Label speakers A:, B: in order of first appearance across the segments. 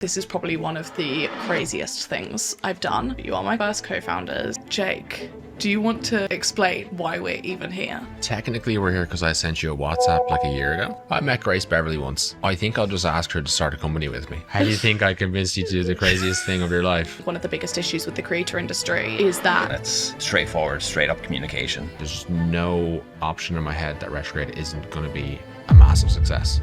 A: This is probably one of the craziest things I've done. You are my first co-founders. Jake, do you want to explain why we're even here?
B: Technically, we're here because I sent you a WhatsApp like a year ago. I met Grace Beverly once. I think I'll just ask her to start a company with me. How do you think I convinced you to do the craziest thing of your life?
A: One of the biggest issues with the creator industry is that
C: it's straightforward, straight up communication.
B: There's just no option in my head that Retrograde isn't going to be a massive success.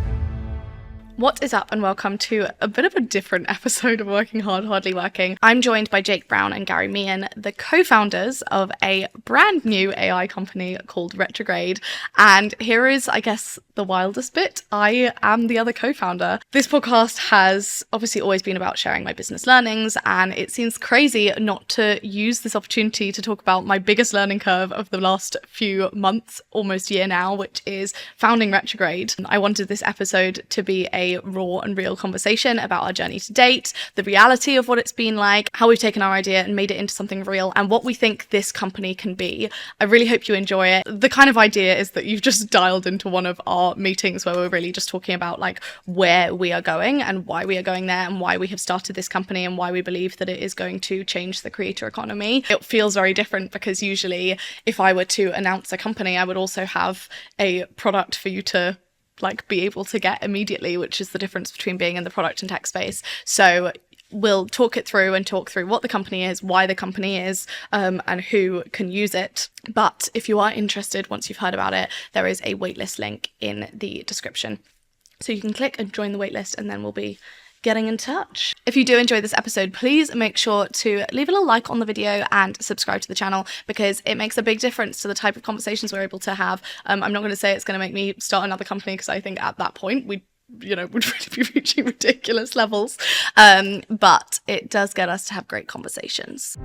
A: What is up, and welcome to a bit of a different episode of Working Hard, Hardly Working. I'm joined by Jake Browne and Gary Meehan, the co-founders of a brand new AI company called Retrograde. And here is, I guess, the wildest bit. I am the other co-founder. This podcast has obviously always been about sharing my business learnings, and it seems crazy not to use this opportunity to talk about my biggest learning curve of the last few months, almost year now, which is founding Retrograde. I wanted this episode to be a raw and real conversation about our journey to date, the reality of what it's been like, how we've taken our idea and made it into something real, and what we think this company can be. I really hope you enjoy it. The kind of idea is that you've just dialed into one of our meetings where we're really just talking about like where we are going and why we are going there and why we have started this company and why we believe that it is going to change the creator economy. It feels very different because usually if I were to announce a company, I would also have a product for you to like be able to get immediately, which is the difference between being in the product and tech space. So we'll talk it through and talk through what the company is, why the company is, and who can use it. But if you are interested, once you've heard about it, there is a waitlist link in the description. So you can click and join the waitlist, and then we'll be getting in touch. If you do enjoy this episode, please make sure to leave a little like on the video and subscribe to the channel because it makes a big difference to the type of conversations we're able to have. I'm not going to say it's going to make me start another company because I think at that point would really be reaching ridiculous levels. But it does get us to have great conversations.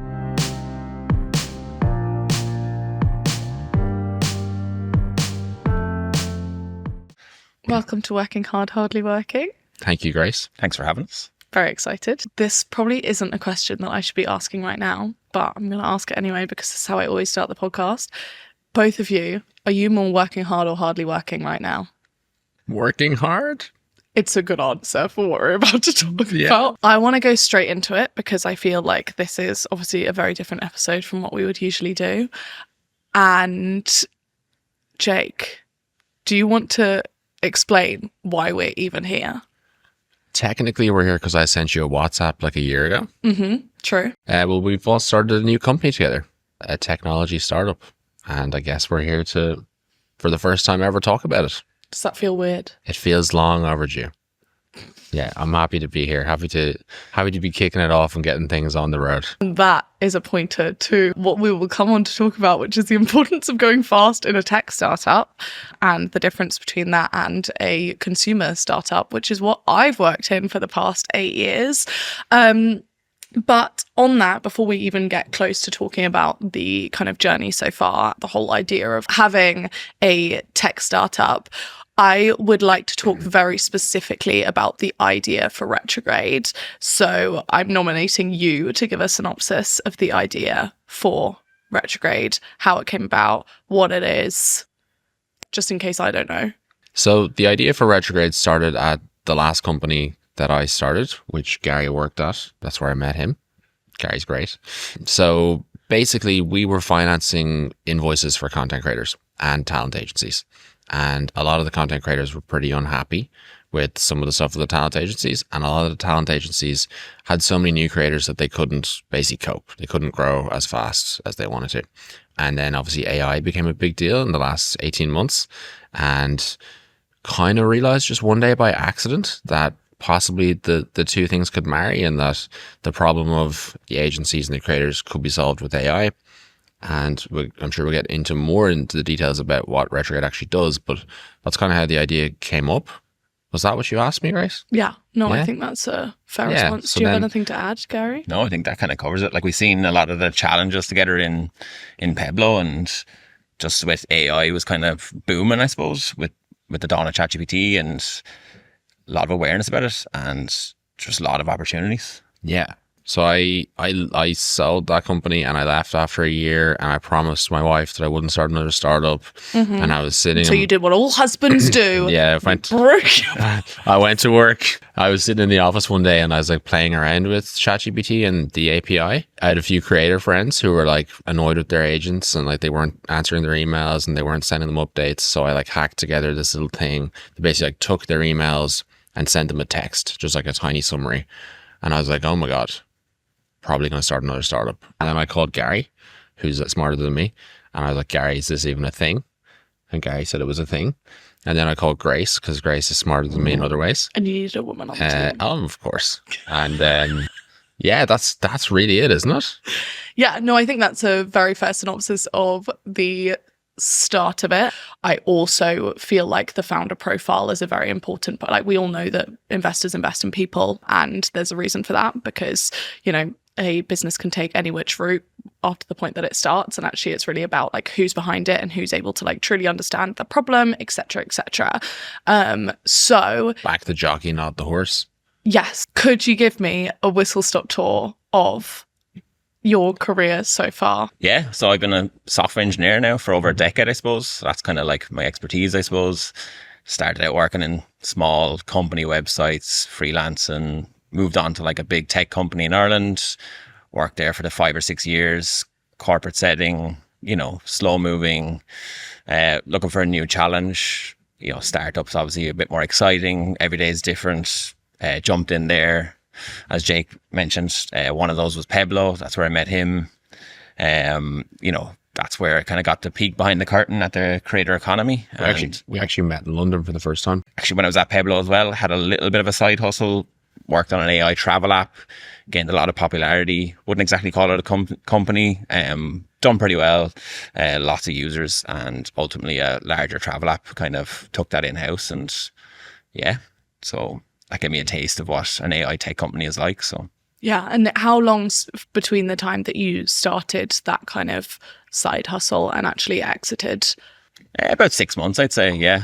A: Welcome to Working Hard, Hardly Working.
B: Thank you, Grace.
C: Thanks for having us.
A: Very excited. This probably isn't a question that I should be asking right now, but I'm going to ask it anyway because this is how I always start the podcast. Both of you, are you more working hard or hardly working right now?
B: Working hard?
A: It's a good answer for what we're about to talk about. I want to go straight into it because I feel like this is obviously a very different episode from what we would usually do. And Jake, do you want to explain why we're even here?
B: Technically, we're here because I sent you a WhatsApp like a year ago.
A: True.
B: Well, we've all started a new company together, a technology startup. And I guess we're here to, for the first time ever, talk about it.
A: Does that feel weird?
B: It feels long overdue. Yeah, I'm happy to be here. Happy to be kicking it off and getting things on the road.
A: And that is a pointer to what we will come on to talk about, which is the importance of going fast in a tech startup and the difference between that and a consumer startup, which is what I've worked in for the past 8 years. But on that, before we even get close to talking about the kind of journey so far, the whole idea of having a tech startup, I would like to talk very specifically about the idea for Retrograde. So I'm nominating you to give a synopsis of the idea for Retrograde, how it came about, what it is, just in case I don't know.
B: So the idea for Retrograde started at the last company that I started, which Gary worked at. That's where I met him. Gary's great. So basically, we were financing invoices for content creators and talent agencies. And a lot of the content creators were pretty unhappy with some of the stuff of the talent agencies. And a lot of the talent agencies had so many new creators that they couldn't basically cope. They couldn't grow as fast as they wanted to. And then obviously AI became a big deal in the last 18 months and kind of realized just one day by accident that possibly the two things could marry and that the problem of the agencies and the creators could be solved with AI. And I'm sure we'll get into the details about what Retrograde actually does, but that's kind of how the idea came up. Was that what you asked me, Grace?
A: Yeah. No, I think that's a fair response. So do you have anything to add, Gary?
C: No, I think that kind of covers it. Like we've seen a lot of the challenges together in Peblo, and just with AI was kind of booming, I suppose, with the dawn of ChatGPT and a lot of awareness about it and just a lot of opportunities.
B: Yeah. So I sold that company and I left after a year, and I promised my wife that I wouldn't start another startup. And I was sitting.
A: So you did what all husbands do.
B: Yeah, I went to work. I was sitting in the office one day and I was like playing around with ChatGPT and the API. I had a few creator friends who were like annoyed with their agents and like they weren't answering their emails and they weren't sending them updates. So I like hacked together this little thing that basically like took their emails and sent them a text, just like a tiny summary. And I was like, oh my God, probably going to start another startup. And then I called Gary, who's smarter than me. And I was like, Gary, is this even a thing? And Gary said it was a thing. And then I called Grace, because Grace is smarter than me in other ways.
A: And you needed a woman on the team.
B: Of course. And then, yeah, that's really it, isn't it?
A: Yeah, no, I think that's a very fair synopsis of the start of it. I also feel like the founder profile is a very important, but like we all know that investors invest in people, and there's a reason for that, because, you know, a business can take any which route after the point that it starts, and actually it's really about like who's behind it and who's able to like truly understand the problem, etc., etc. So
B: back the jockey, not the horse.
A: Yes, could you give me a whistle-stop tour of your career so far?
C: Yeah, so I've been a software engineer now for over a decade, I suppose. So that's kind of like my expertise, I suppose. Started out working in small company websites, freelancing, moved on to like a big tech company in Ireland, worked there for the 5 or 6 years, corporate setting, you know, slow moving, looking for a new challenge. You know, startups obviously a bit more exciting, every day is different. Jumped in there. As Jake mentioned, one of those was Peblo. That's where I met him. You know, that's where I kind of got to peek behind the curtain at the creator economy.
B: We actually met in London for the first time.
C: Actually, when I was at Peblo as well, had a little bit of a side hustle, worked on an AI travel app, gained a lot of popularity. Wouldn't exactly call it a company. Done pretty well, lots of users, and ultimately a larger travel app kind of took that in-house. And yeah, so that gave me a taste of what an AI tech company is like. So
A: yeah, and how long's between the time that you started that kind of side hustle and actually exited?
C: About 6 months, I'd say. Yeah.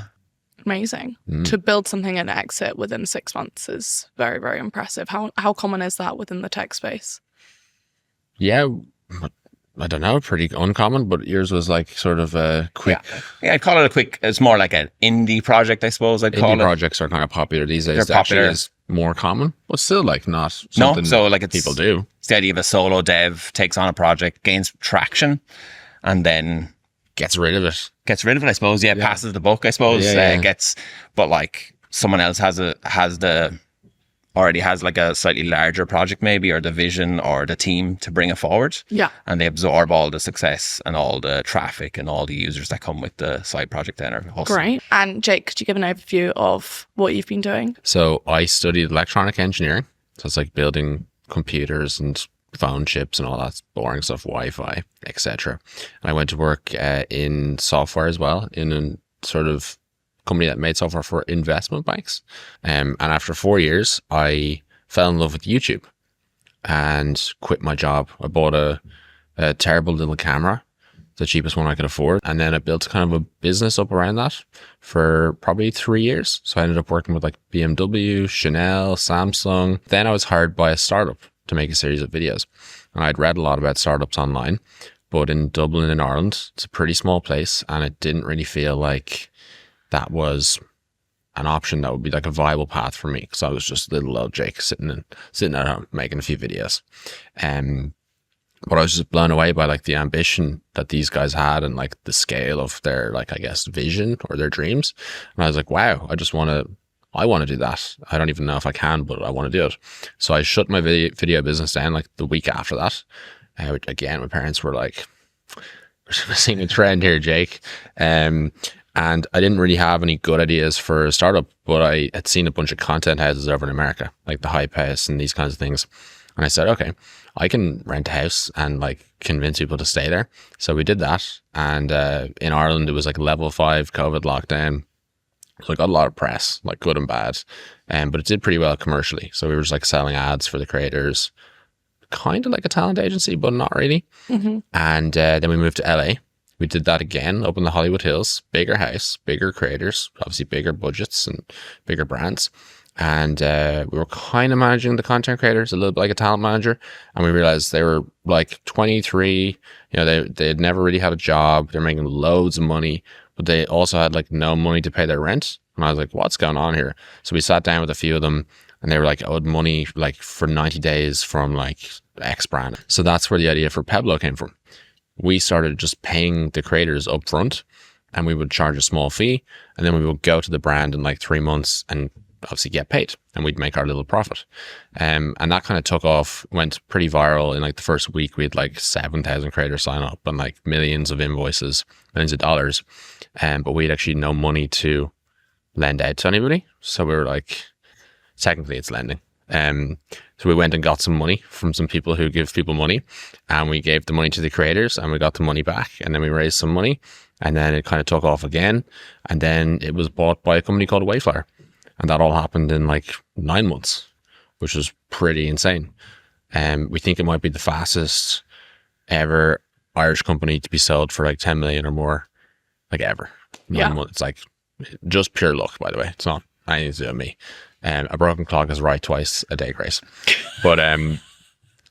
A: Amazing. To build something and exit within 6 months is very, very impressive. How common is that within the tech space?
B: Yeah, I don't know, pretty uncommon, but yours was like sort of a quick.
C: Yeah, I'd call it a quick. It's more like an indie project, I suppose.
B: Indie projects are kind of popular these days.
C: They're popular.
B: Actually is more common, but still like not something
C: so like
B: people do.
C: It's the idea of a solo dev takes on a project, gains traction, and then
B: gets rid of it.
C: I suppose. Yeah, passes the buck, I suppose. But like someone else already has like a slightly larger project maybe, or the vision or the team to bring it forward.
A: Yeah.
C: And they absorb all the success and all the traffic and all the users that come with the side project then or hustle.
A: Great. And Jake, could you give an overview of what you've been doing?
B: So I studied electronic engineering. So it's like building computers and phone chips and all that boring stuff, Wi-Fi, etc. And I went to work in software as well, in a sort of company that made software for investment banks. And after 4 years, I fell in love with YouTube and quit my job. I bought a terrible little camera, the cheapest one I could afford. And then I built kind of a business up around that for probably 3 years. So I ended up working with like BMW, Chanel, Samsung. Then I was hired by a startup to make a series of videos. And I'd read a lot about startups online, but in Dublin in Ireland, it's a pretty small place. And it didn't really feel like that was an option that would be like a viable path for me, because I was just little old Jake sitting at home making a few videos. But I was just blown away by like the ambition that these guys had and like the scale of their, like, I guess, vision or their dreams. And I was like, wow, I want to do that. I don't even know if I can, but I want to do it. So I shut my video business down like the week after that. Again, my parents were like, we're seeing a trend here, Jake. And I didn't really have any good ideas for a startup, but I had seen a bunch of content houses over in America, like the Hype House and these kinds of things. And I said, okay, I can rent a house and like convince people to stay there. So we did that. And in Ireland, it was like level 5 COVID lockdown. So I got a lot of press, like good and bad. But it did pretty well commercially. So we were just like selling ads for the creators, kind of like a talent agency, but not really. Mm-hmm. And then we moved to LA. We did that again up in the Hollywood Hills, bigger house, bigger creators, obviously bigger budgets and bigger brands. And we were kind of managing the content creators a little bit like a talent manager. And we realized they were like 23, they had never really had a job. They're making loads of money, but they also had like no money to pay their rent. And I was like, what's going on here? So we sat down with a few of them, and they were like owed money like for 90 days from like X brand. So that's where the idea for Peblo came from. We started just paying the creators up front, and we would charge a small fee, and then we would go to the brand in like 3 months and obviously get paid, and we'd make our little profit. And that kind of took off, went pretty viral. In like the first week, we had like 7,000 creators sign up and like millions of invoices, millions of dollars. But we had actually no money to lend out to anybody. So we were like, technically it's lending. So we went and got some money from some people who give people money, and we gave the money to the creators, and we got the money back, and then we raised some money, and then it kind of took off again. And then it was bought by a company called Wayflyer. And that all happened in like 9 months, which was pretty insane. We think it might be the fastest ever Irish company to be sold for like 10 million or more, like ever. 9 months. It's like just pure luck, by the way. It's not anything to do with me. A broken clock is right twice a day, Grace. But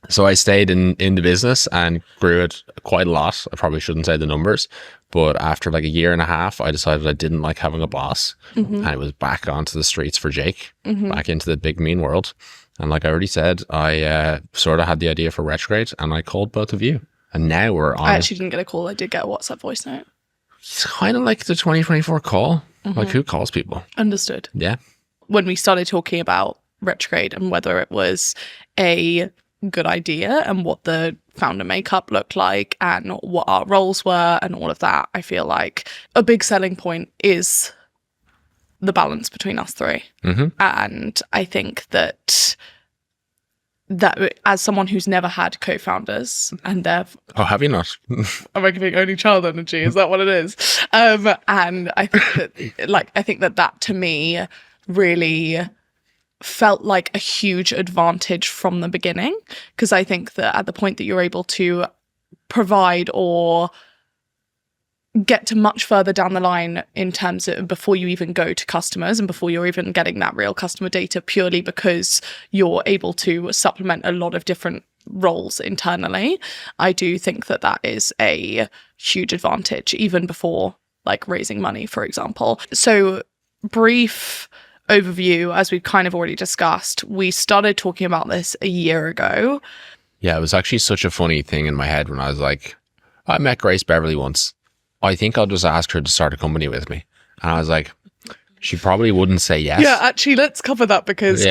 B: so I stayed in the business and grew it quite a lot. I probably shouldn't say the numbers, but after like a year and a half, I decided I didn't like having a boss, and it was back onto the streets for Jake, back into the big mean world. And like I already said, I sort of had the idea for Retrograde, and I called both of you, and now we're on.
A: I actually didn't get a call. I did get a WhatsApp voice note.
B: It's kind of like the 2024 call. Like, who calls people?
A: Understood.
B: Yeah.
A: When we started talking about Retrograde and whether it was a good idea and what the founder makeup looked like and what our roles were and all of that, I feel like a big selling point is the balance between us three. And I think that as someone who's never had co-founders, and
B: Oh, have you not?
A: am I giving only child energy? Is that what it is? And I think that to me really felt like a huge advantage from the beginning, because I think that at the point that you're able to provide or get to much further down the line in terms of before you even go to customers and before you're even getting that real customer data, purely because you're able to supplement a lot of different roles internally, I do think that is a huge advantage even before like raising money, for example. So brief overview, as we've kind of already discussed, we started talking about this a year ago.
B: Yeah, it was actually such a funny thing in my head when I was like, I met Grace Beverly once. I think I'll just ask her to start a company with me. And I was like, she probably wouldn't say yes.
A: Yeah, actually, let's cover that because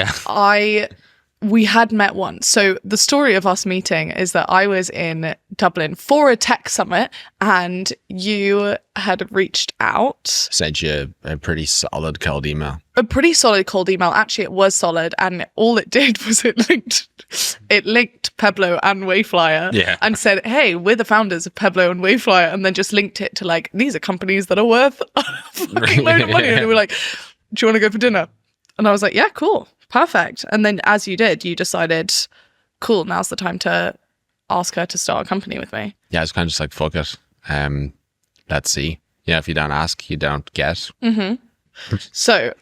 A: we had met once. So the story of us meeting is that I was in Dublin for a tech summit, and you had reached out.
B: Sent you a pretty solid cold email.
A: A pretty solid cold email. Actually, it was solid, and all it did was it linked Peblo and Wayflyer, and said, "Hey, we're the founders of Peblo and Wayflyer," and then just linked it to like, these are companies that are worth a fucking load of money. And we were like, "Do you want to go for dinner?" And I was like, "Yeah, cool, perfect." And then, as you did, you decided, "Cool, now's the time to ask her to start a company with me."
B: Yeah, it's kind of just like, fuck it. Let's see. Yeah, if you don't ask, you don't get.
A: So,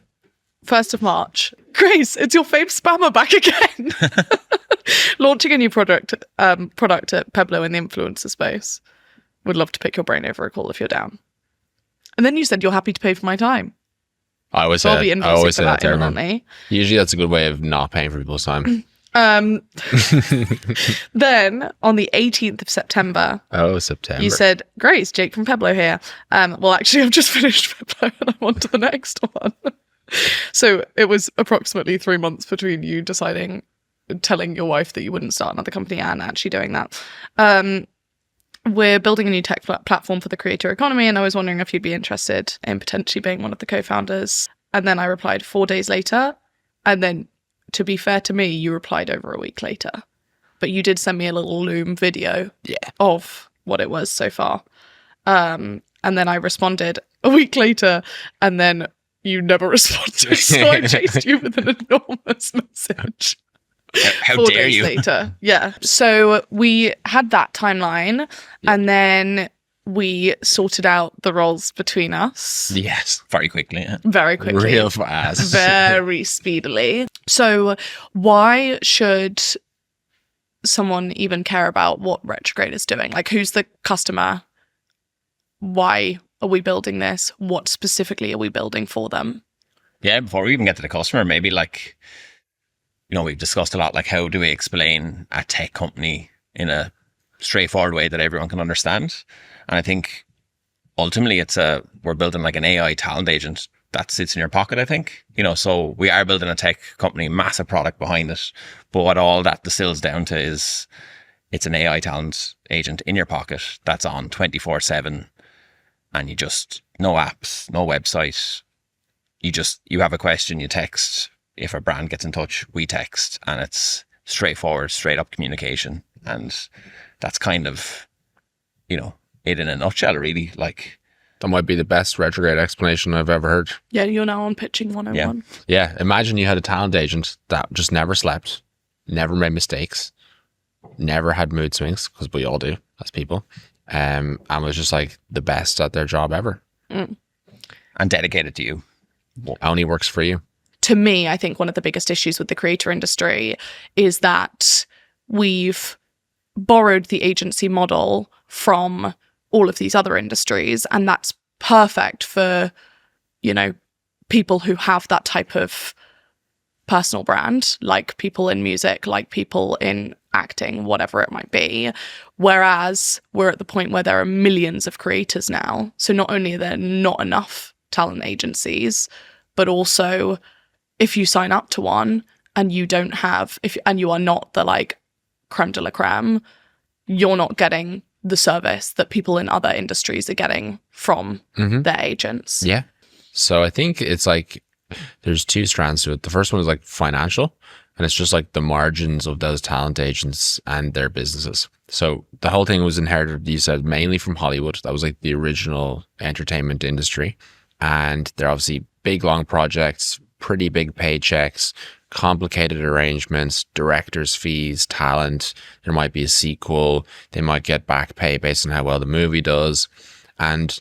A: 1st of March, Grace, it's your fave spammer back again. Launching a new product at Peblo in the influencer space. Would love to pick your brain over a call if you're down. And then you said you're happy to pay for my time.
B: I always say that there, man. Usually that's a good way of not paying for people's time.
A: Then on the 18th of September.
B: Oh, September.
A: You said, Grace, Jake from Peblo here. Well, actually, I've just finished Peblo and I'm on to the next one. So it was approximately 3 months between you telling your wife that you wouldn't start another company and actually doing that. We're building a new tech platform for the creator economy, and I was wondering if you'd be interested in potentially being one of the co-founders. And then I replied 4 days later. And then, to be fair to me, you replied over a week later. But you did send me a little Loom video of what it was so far. And then I responded a week later, and then you never responded. So I chased you with an enormous message.
C: How
A: 4
C: dare
A: days
C: you?
A: later. Yeah. So we had that timeline, and then we sorted out the roles between us.
C: Yes, very quickly. Yeah.
A: Very quickly.
B: Real fast.
A: Very speedily. So why should someone even care about what Retrograde is doing? Like, who's the customer? Why are we building this? What specifically are we building for them?
C: Yeah, before we even get to the customer, maybe like, we've discussed a lot, like how do we explain a tech company in a straightforward way that everyone can understand? And I think ultimately we're building like an AI talent agent that sits in your pocket, I think. So we are building a tech company, massive product behind it. But what all that distills down to is it's an AI talent agent in your pocket that's on 24/7. And no apps, no website. You have a question, you text. If a brand gets in touch, we text. And it's straightforward, straight up communication. And that's kind of, it in a nutshell, really. Like,
B: that might be the best Retrograde explanation I've ever heard.
A: Yeah, you're now on pitching 101.
B: Yeah, imagine you had a talent agent that just never slept, never made mistakes, never had mood swings, because we all do as people, and was just like the best at their job ever.
C: And dedicated to you.
B: Only works for you.
A: To me, I think one of the biggest issues with the creator industry is that we've borrowed the agency model from all of these other industries, and that's perfect for, people who have that type of personal brand, like people in music, like people in acting, whatever it might be. Whereas we're at the point where there are millions of creators now. So not only are there not enough talent agencies, but also if you sign up to one and you don't have, and you are not the like creme de la creme, you're not getting the service that people in other industries are getting from their agents.
B: Yeah. So I think it's like there's two strands to it. The first one is like financial, and it's just like the margins of those talent agents and their businesses. So the whole thing was inherited, you said, mainly from Hollywood. That was like the original entertainment industry. And they're obviously big, long projects, pretty big paychecks, complicated arrangements, director's fees, talent. There might be a sequel. They might get back pay based on how well the movie does. And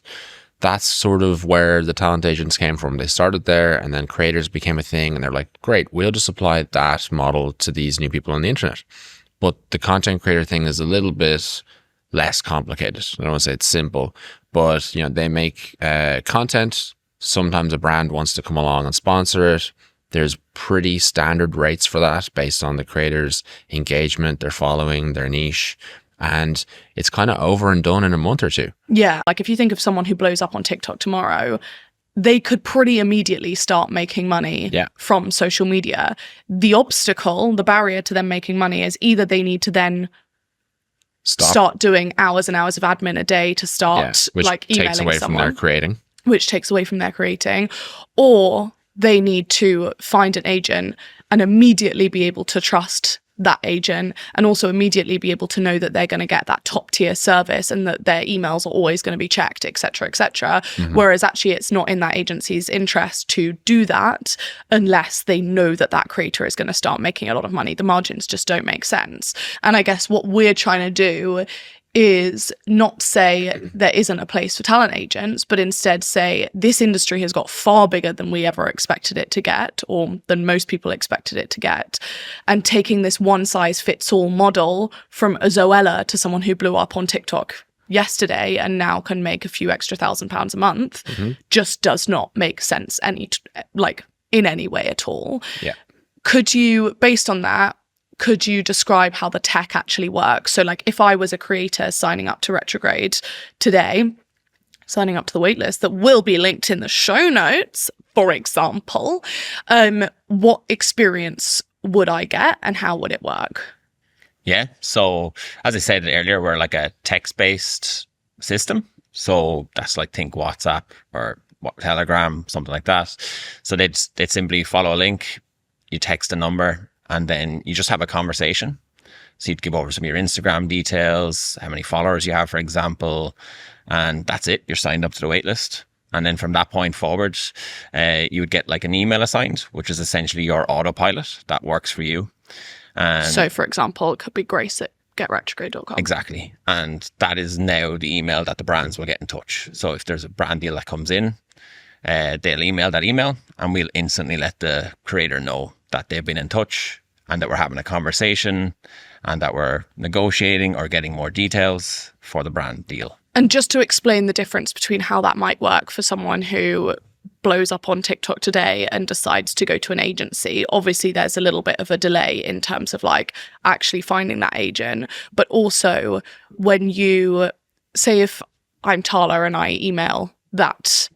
B: that's sort of where the talent agents came from. They started there, and then creators became a thing, and they're like, great, we'll just apply that model to these new people on the internet. But the content creator thing is a little bit less complicated. I don't want to say it's simple, but they make content. Sometimes a brand wants to come along and sponsor it. There's pretty standard rates for that based on the creator's engagement, their following, their niche. And it's kind of over and done in a month or two.
A: Yeah. Like if you think of someone who blows up on TikTok tomorrow, they could pretty immediately start making money from social media. The obstacle, the barrier to them making money is either they need to then start doing hours and hours of admin a day to start like emailing
B: takes away
A: someone,
B: from their creating.
A: Which takes away from their creating, or they need to find an agent and immediately be able to trust that agent, and also immediately be able to know that they're going to get that top tier service and that their emails are always going to be checked, etc., etc. Whereas actually it's not in that agency's interest to do that unless they know that that creator is going to start making a lot of money. The margins just don't make sense. And I guess what we're trying to do is not say there isn't a place for talent agents, but instead say this industry has got far bigger than we ever expected it to get, or than most people expected it to get. And taking this one size fits all model from a Zoella to someone who blew up on TikTok yesterday and now can make a few extra £1,000 a month just does not make sense in any way at all.
B: Yeah.
A: Could you, based on that, could you describe how the tech actually works? So like if I was a creator signing up to Retrograde today, signing up to the waitlist that will be linked in the show notes, for example, what experience would I get and how would it work?
C: Yeah. So as I said earlier, we're like a text-based system. So that's like think WhatsApp or Telegram, something like that. So they'd simply follow a link, you text a number, and then you just have a conversation. So you'd give over some of your Instagram details, how many followers you have, for example, and that's it. You're signed up to the waitlist. And then from that point forward, you would get like an email assigned, which is essentially your autopilot that works for you. And
A: so for example, it could be Grace at getretrograde.com.
C: Exactly. And that is now the email that the brands will get in touch. So if there's a brand deal that comes in, they'll email that email and we'll instantly let the creator know that they've been in touch and that we're having a conversation and that we're negotiating or getting more details for the brand deal.
A: And just to explain the difference between how that might work for someone who blows up on TikTok today and decides to go to an agency, obviously there's a little bit of a delay in terms of like actually finding that agent. But also when you say, if I'm Tala and I email that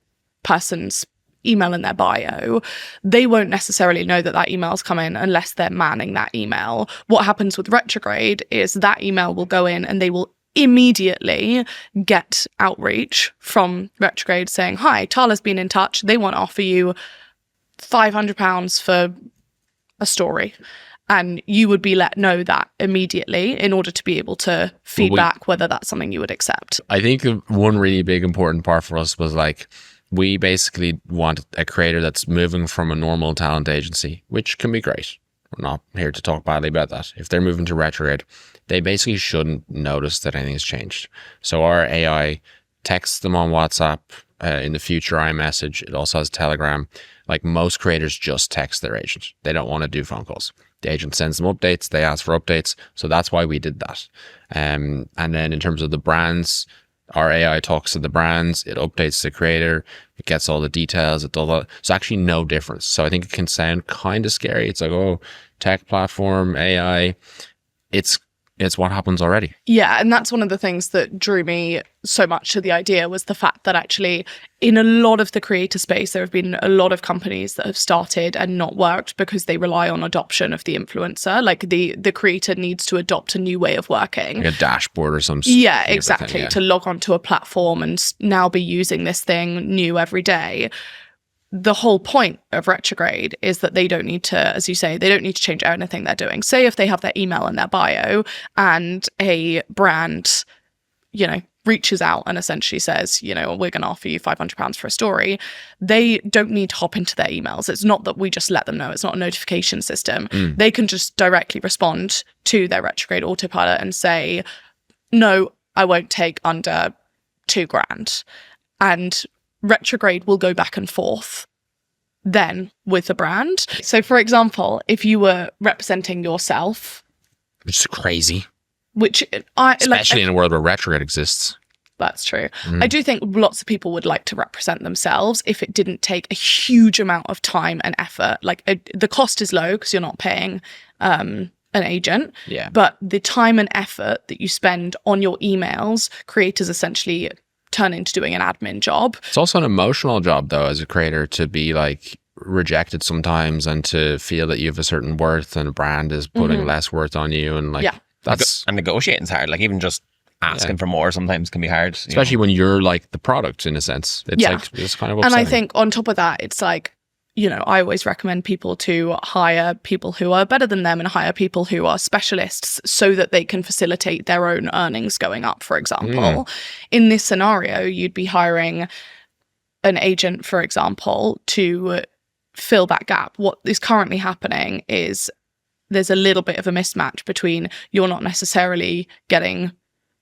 A: person's email in their bio, they won't necessarily know that that email's come in unless they're manning that email. What happens with Retrograde is that email will go in and they will immediately get outreach from Retrograde saying, hi, Tala's been in touch. They want to offer you £500 for a story. And you would be let know that immediately in order to be able to feedback whether that's something you would accept.
B: I think one really big important part for us was like, we basically want a creator that's moving from a normal talent agency, which can be great. We're not here to talk badly about that. If they're moving to Retrograde, they basically shouldn't notice that anything's changed. So our AI texts them on WhatsApp, in the future iMessage. It also has Telegram. Like most creators just text their agent. They don't want to do phone calls. The agent sends them updates. They ask for updates. So that's why we did that. And then in terms of the brands, our AI talks to the brands, it updates the creator, it gets all the details, it does all. So actually no difference. So I think it can sound kind of scary. It's like, oh, tech platform, AI. It's what happens already.
A: Yeah, and that's one of the things that drew me so much to the idea was the fact that actually in a lot of the creator space, there have been a lot of companies that have started and not worked because they rely on adoption of the influencer. Like the creator needs to adopt a new way of working.
B: Like a dashboard or some
A: Yeah, exactly. To log onto a platform and now be using this thing new every day. The whole point of Retrograde is that they don't need to, as you say, they don't need to change anything they're doing. Say if they have their email in their bio and a brand, reaches out and essentially says, we're going to offer you £500 for a story. They don't need to hop into their emails. It's not that we just let them know. It's not a notification system. They can just directly respond to their Retrograde autopilot and say, no, I won't take under £2,000. And Retrograde will go back and forth then with the brand. So for example, if you were representing yourself,
B: which is crazy,
A: especially
B: in a world where Retrograde exists.
A: That's true. I do think lots of people would like to represent themselves if it didn't take a huge amount of time and effort. Like the cost is low because you're not paying an agent.
B: Yeah.
A: But the time and effort that you spend on your emails, creators essentially turn into doing an admin job.
B: It's also an emotional job though, as a creator, to be like rejected sometimes and to feel that you have a certain worth and a brand is putting less worth on you. And and
C: negotiating's hard. Like even just asking for more sometimes can be hard.
B: Especially when you're like the product in a sense. It's like, it's kind of upsetting.
A: And I think on top of that, it's like, I always recommend people to hire people who are better than them and hire people who are specialists so that they can facilitate their own earnings going up, for example. In this scenario, you'd be hiring an agent, for example, to fill that gap. What is currently happening is there's a little bit of a mismatch between you're not necessarily getting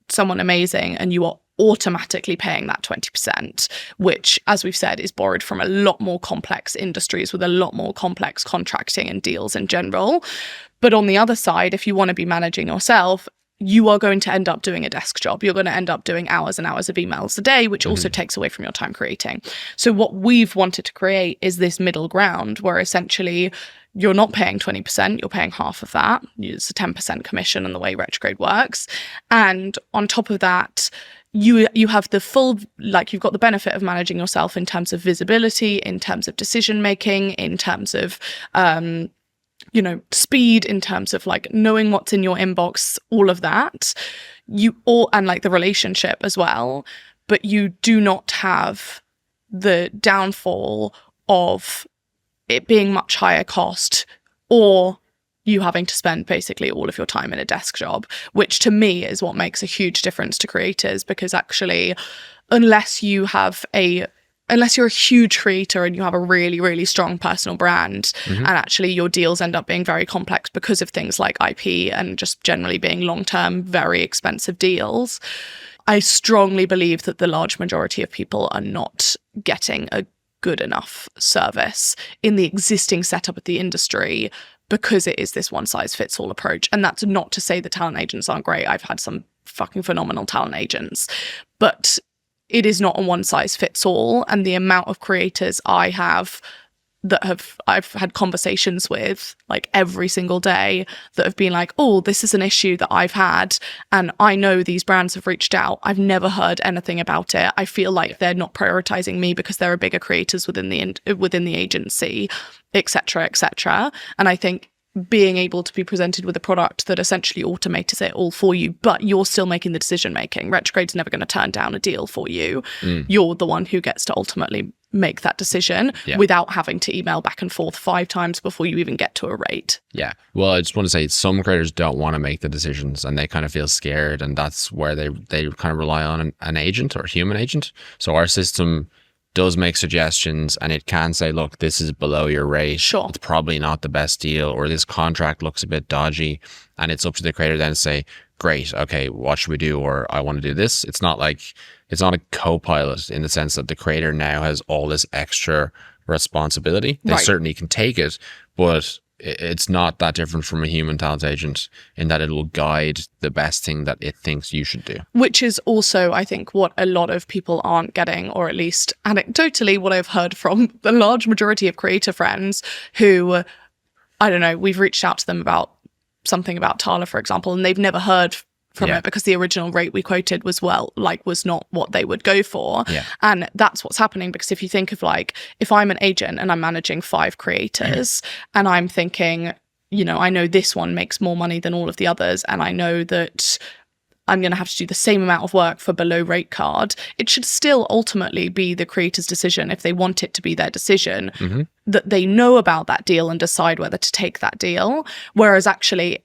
A: someone amazing and you are automatically paying that 20%, which, as we've said, is borrowed from a lot more complex industries with a lot more complex contracting and deals in general. But on the other side, if you want to be managing yourself, you are going to end up doing a desk job. You're going to end up doing hours and hours of emails a day, which also takes away from your time creating. So what we've wanted to create is this middle ground where essentially you're not paying 20%, you're paying half of that. It's a 10% commission in the way Retrograde works. And on top of that, you have the full, you've got the benefit of managing yourself in terms of visibility, in terms of decision making, in terms of speed, in terms of knowing what's in your inbox, all of that. And the relationship as well. But you do not have the downfall of it being much higher cost or you having to spend basically all of your time in a desk job, which to me is what makes a huge difference to creators, because actually, unless you have a unless you're a huge creator and you have a really, really strong personal brand, and actually your deals end up being very complex because of things like IP and just generally being long-term, very expensive deals, I strongly believe that the large majority of people are not getting a good enough service in the existing setup of the industry because it is this one-size-fits-all approach. And that's not to say the talent agents aren't great. I've had some fucking phenomenal talent agents, but it is not a one-size-fits-all. And the amount of creators I've had conversations with like every single day that have been like, oh, this is an issue that I've had and I know these brands have reached out. I've never heard anything about it. I feel like they're not prioritizing me because there are bigger creators within the agency, etc., etc. And I think being able to be presented with a product that essentially automates it all for you, but you're still making the decision making. Retrograde's never going to turn down a deal for you. You're the one who gets to ultimately make that decision without having to email back and forth 5 times before you even get to a rate.
B: Yeah. Well, I just want to say some creators don't want to make the decisions and they kind of feel scared, and that's where they kind of rely on an agent or a human agent. So our system does make suggestions and it can say, look, this is below your rate.
A: Sure.
B: It's probably not the best deal, or this contract looks a bit dodgy. And it's up to the creator then to say, great, okay, what should we do? Or I want to do this. It's not a co-pilot in the sense that the creator now has all this extra responsibility. They certainly can take it, but it's not that different from a human talent agent in that it will guide the best thing that it thinks you should do. Which
A: is also, I think, what a lot of people aren't getting, or at least anecdotally what I've heard from the large majority of creator friends who, I don't know, we've reached out to them about something about Tala, for example, and they've never heard from it because the original rate we quoted was not what they would go for. And that's what's happening, because if you think of if I'm an agent and I'm managing 5 creators and I'm thinking, I know this one makes more money than all of the others, and I know that I'm going to have to do the same amount of work for below rate card, it should still ultimately be the creator's decision, if they want it to be their decision, that they know about that deal and decide whether to take that deal. Whereas actually,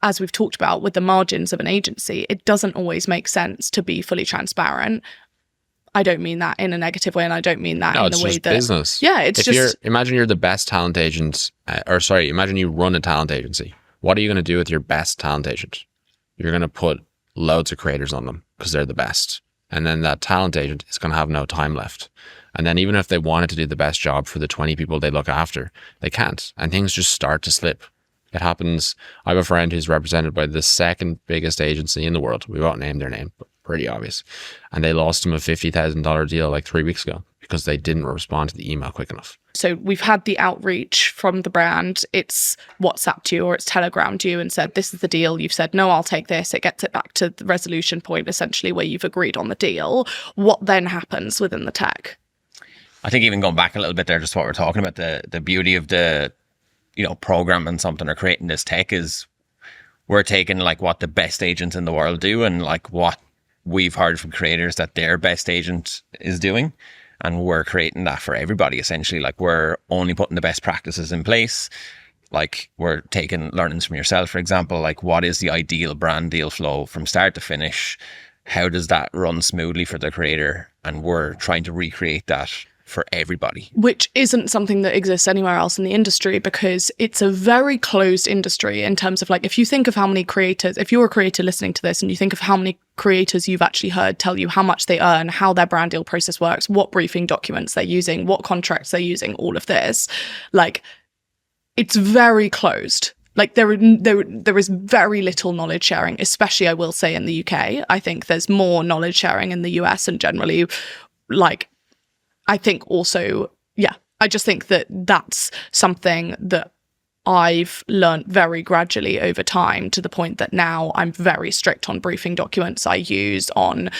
A: as we've talked about with the margins of an agency, it doesn't always make sense to be fully transparent. I don't mean that in a negative way, and I don't mean that in the way that
B: business.
A: Yeah,
B: imagine you're the best talent agent, imagine you run a talent agency. What are you going to do with your best talent agent? You're going to put loads of creators on them because they're the best, and then that talent agent is going to have no time left. And then even if they wanted to do the best job for the 20 people they look after, they can't, and things just start to slip. It happens. I have a friend who's represented by the second biggest agency in the world. We won't name their name, but pretty obvious. And they lost him a $50,000 deal 3 weeks ago because they didn't respond to the email quick enough.
A: So we've had the outreach from the brand. It's WhatsApped you or it's Telegrammed you and said, this is the deal. You've said, no, I'll take this. It gets it back to the resolution point, essentially, where you've agreed on the deal. What then happens within the tech?
C: I think even going back a little bit there, just what we're talking about, the beauty of the programming something or creating this tech is we're taking what the best agents in the world do and what we've heard from creators that their best agent is doing, and we're creating that for everybody essentially. We're only putting the best practices in place. We're taking learnings from yourself, for example, what is the ideal brand deal flow from start to finish? How does that run smoothly for the creator? And we're trying to recreate that for everybody.
A: Which isn't something that exists anywhere else in the industry, because it's a very closed industry in terms of if you think of how many creators, if you're a creator listening to this and you think of how many creators you've actually heard tell you how much they earn, how their brand deal process works, what briefing documents they're using, what contracts they're using, all of this, it's very closed. There is very little knowledge sharing, especially I will say in the UK. I think there's more knowledge sharing in the US, and generally I think also, I just think that that's something that I've learned very gradually over time, to the point that now I'm very strict on briefing documents I use, on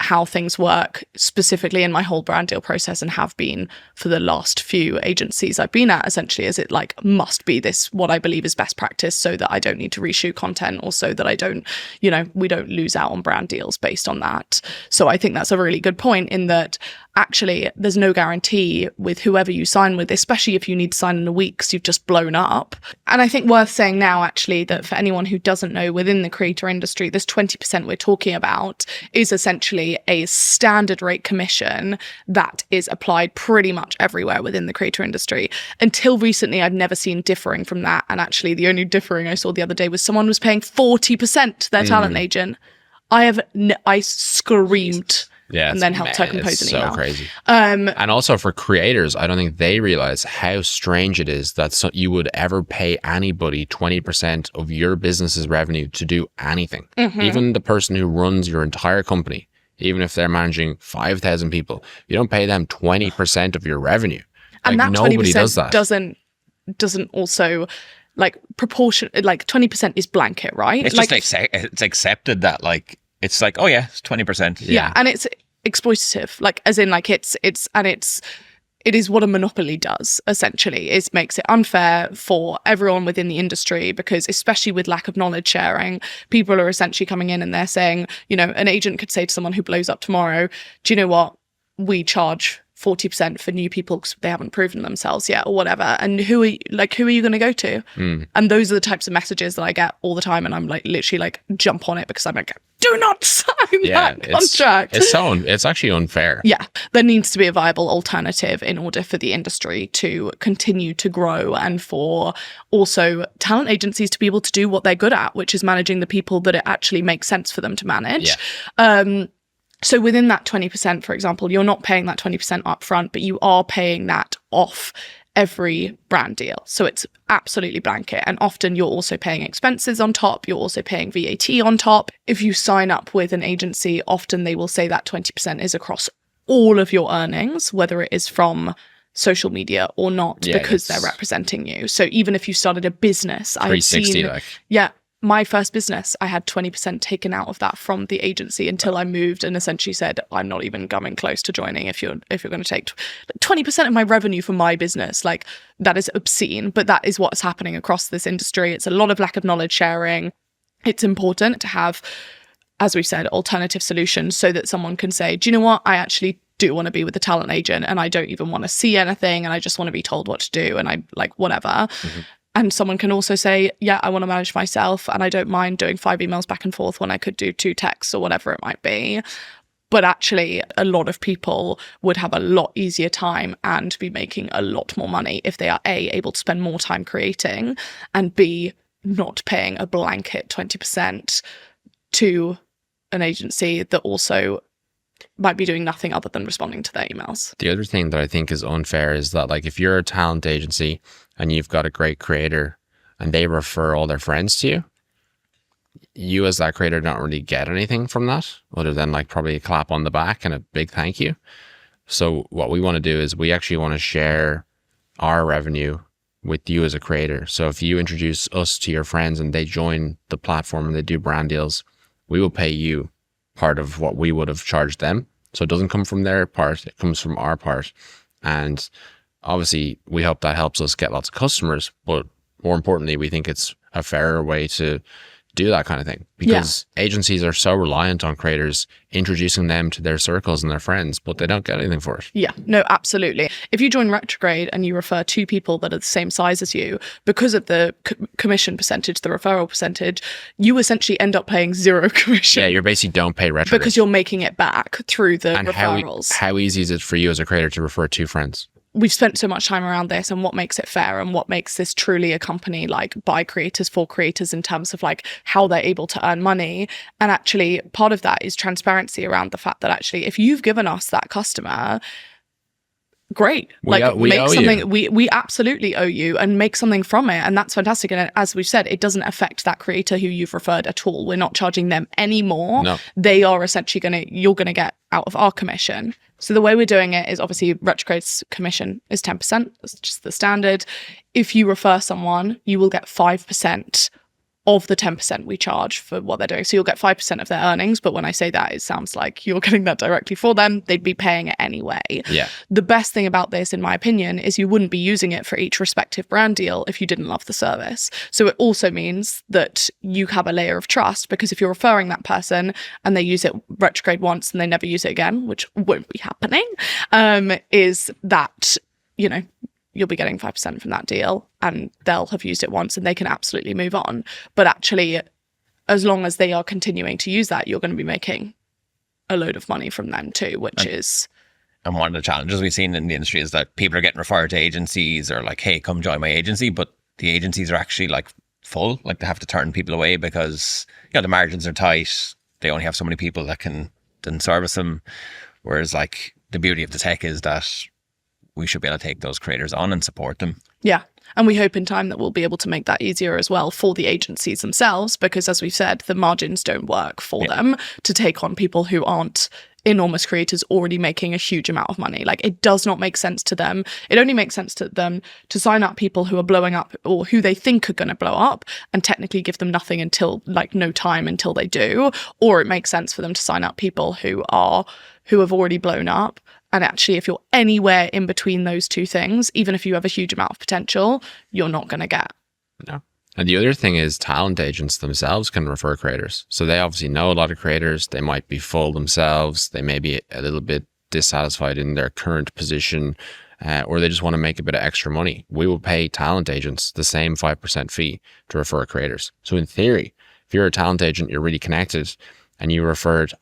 A: how things work specifically in my whole brand deal process, and have been for the last few agencies I've been at, essentially, as it must be this, what I believe is best practice, so that I don't need to reshoot content, or so that I don't, we don't lose out on brand deals based on that. So I think that's a really good point, in that actually there's no guarantee with whoever you sign with, especially if you need to sign in a week because you've just blown up. And I think worth saying now, actually, that for anyone who doesn't know, within the creator industry, this 20% we're talking about is essentially a standard rate commission that is applied pretty much everywhere within the creator industry. Until recently, I'd never seen differing from that. And actually, the only differing I saw the other day was someone was paying 40% to their talent agent. I screamed.
B: Yeah,
A: and then helped her compose an email.
B: So crazy. And also for creators, I don't think they realize how strange it is that you would ever pay anybody 20% of your business's revenue to do anything. Even the person who runs your entire company, even if they're managing 5,000 people, you don't pay them 20% of your revenue.
A: And
B: like,
A: that
B: nobody
A: 20%
B: does that.
A: doesn't also like proportion, like 20% is blanket, right?
C: It's
A: like,
C: just it's accepted that like, it's like, oh yeah, it's 20%.
A: Yeah, and it's exploitative, like as in like it is what a monopoly does, essentially. It makes it unfair for everyone within the industry because, especially with lack of knowledge sharing, people are essentially coming in and they're saying, you know, an agent could say to someone who blows up tomorrow, do you know what? We charge 40% for new people because they haven't proven themselves yet or whatever. And who are you going to go to? And those are the types of messages that I get all the time. And I'm like, literally like jump on it because I'm like, do not sign that contract.
B: It's actually unfair.
A: Yeah. There needs to be a viable alternative in order for the industry to continue to grow and for also talent agencies to be able to do what they're good at, which is managing the people that it actually makes sense for them to manage. Yeah. So within that 20%, for example, you're not paying that 20% up front, but you are paying that off every brand deal. So it's absolutely blanket. And often you're also paying expenses on top. You're also paying VAT on top. If you sign up with an agency, often they will say that 20% is across all of your earnings, whether it is from social media or not, because they're representing you. So even if you started a business, I have seen, my first business, I had 20% taken out of that from the agency until I moved and essentially said, I'm not even coming close to joining if you're going to take 20% of my revenue from my business. Like, that is obscene, but that is what's happening across this industry. It's a lot of lack of knowledge sharing. It's important to have, as we said, alternative solutions so that someone can say, do you know what? I actually do want to be with a talent agent and I don't even want to see anything and I just want to be told what to do and I like whatever. And someone can also say, yeah, I want to manage myself and I don't mind doing 5 emails back and forth when I could do 2 texts or whatever it might be. But actually, a lot of people would have a lot easier time and be making a lot more money if they are A, able to spend more time creating, and B, not paying a blanket 20% to an agency that also might be doing nothing other than responding to their emails.
B: The other thing that I think is unfair is that, like, if you're a talent agency and you've got a great creator and they refer all their friends to you, you as that creator don't really get anything from that other than like probably a clap on the back and a big thank you. So what we want to do is we actually want to share our revenue with you as a creator. So if you introduce us to your friends and they join the platform and they do brand deals, we will pay you part of what we would have charged them. So it doesn't come from their part, it comes from our part. And obviously we hope that helps us get lots of customers, but more importantly, we think it's a fairer way to do that kind of thing, because agencies are so reliant on creators introducing them to their circles and their friends, but they don't get anything for it.
A: Yeah, no, absolutely. If you join Retrograde and you refer 2 people that are the same size as you, because of the commission percentage, the referral percentage, you essentially end up paying 0 commission.
B: Yeah, you basically don't pay Retrograde.
A: Because you're making it back through the referrals.
B: How easy is it for you as a creator to refer 2 friends?
A: We've spent so much time around this and what makes it fair and what makes this truly a company like by creators for creators in terms of like how they're able to earn money. And actually part of that is transparency around the fact that actually if you've given us that customer, great. We absolutely owe you and make something from it. And that's fantastic. And as we've said, it doesn't affect that creator who you've referred at all. We're not charging them anymore.
B: No.
A: They are essentially you're going to get out of our commission. So the way we're doing it is obviously Retrograde's commission is 10%. That's just the standard. If you refer someone, you will get 5% of the 10% we charge for what they're doing. So you'll get 5% of their earnings. But when I say that, it sounds like you're getting that directly for them. They'd be paying it anyway.
B: Yeah.
A: The best thing about this, in my opinion, is you wouldn't be using it for each respective brand deal if you didn't love the service. So it also means that you have a layer of trust, because if you're referring that person and they use it Retrograde once and they never use it again, which won't be happening, is that, you know, you'll be getting 5% from that deal and they'll have used it once and they can absolutely move on. But actually, as long as they are continuing to use that, you're going to be making a load of money from them too, which is...
C: And one of the challenges we've seen in the industry is that people are getting referred to agencies or like, hey, come join my agency. But the agencies are actually like full, like they have to turn people away because, you know, the margins are tight. They only have so many people that can service them. Whereas like the beauty of the tech is that we should be able to take those creators on and support them.
A: Yeah. And we hope in time that we'll be able to make that easier as well for the agencies themselves, because as we've said, the margins don't work for them to take on people who aren't enormous creators already making a huge amount of money. Like, it does not make sense to them. It only makes sense to them to sign up people who are blowing up or who they think are going to blow up and technically give them nothing until, like, no time until they do. Or it makes sense for them to sign up people who have already blown up. And actually, if you're anywhere in between those two things, even if you have a huge amount of potential, you're not going to get.
B: No. And the other thing is talent agents themselves can refer creators. So they obviously know a lot of creators. They might be full themselves. They may be a little bit dissatisfied in their current position, or they just want to make a bit of extra money. We will pay talent agents the same 5% fee to refer creators. So in theory, if you're a talent agent, you're really connected and you referred,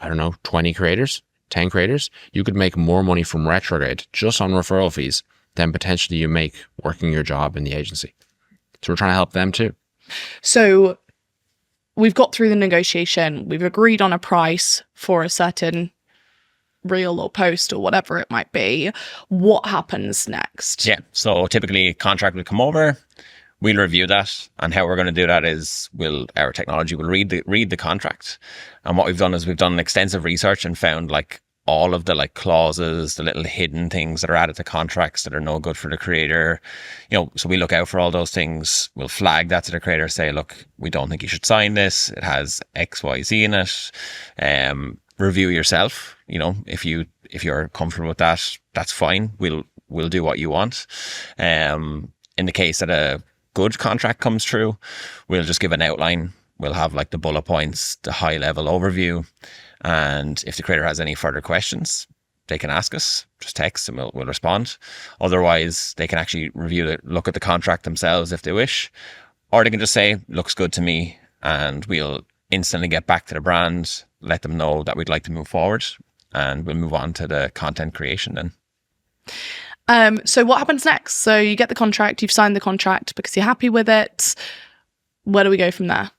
B: 20 creators, 10 creators, you could make more money from Retrograde just on referral fees than potentially you make working your job in the agency. So we're trying to help them too.
A: So we've got through the negotiation. We've agreed on a price for a certain reel or post or whatever it might be. What happens next?
C: Yeah. So typically a contract will come over. We'll review that, and how we're going to do that is our technology will read the contract. And what we've done is we've done extensive research and found like all of the like clauses, the little hidden things that are added to contracts that are no good for the creator. You know, so we look out for all those things. We'll flag that to the creator, say, look, we don't think you should sign this. It has X, Y, Z in it. Review yourself. You know, if you're comfortable with that, that's fine. We'll do what you want. In the case that a good contract comes through, we'll just give an outline. We'll have like the bullet points, the high level overview. And if the creator has any further questions, they can ask us, just text and we'll respond. Otherwise, they can actually look at the contract themselves if they wish, or they can just say, looks good to me. And we'll instantly get back to the brand, let them know that we'd like to move forward, and we'll move on to the content creation then.
A: So what happens next? So you get the contract, you've signed the contract because you're happy with it. Where do we go from there?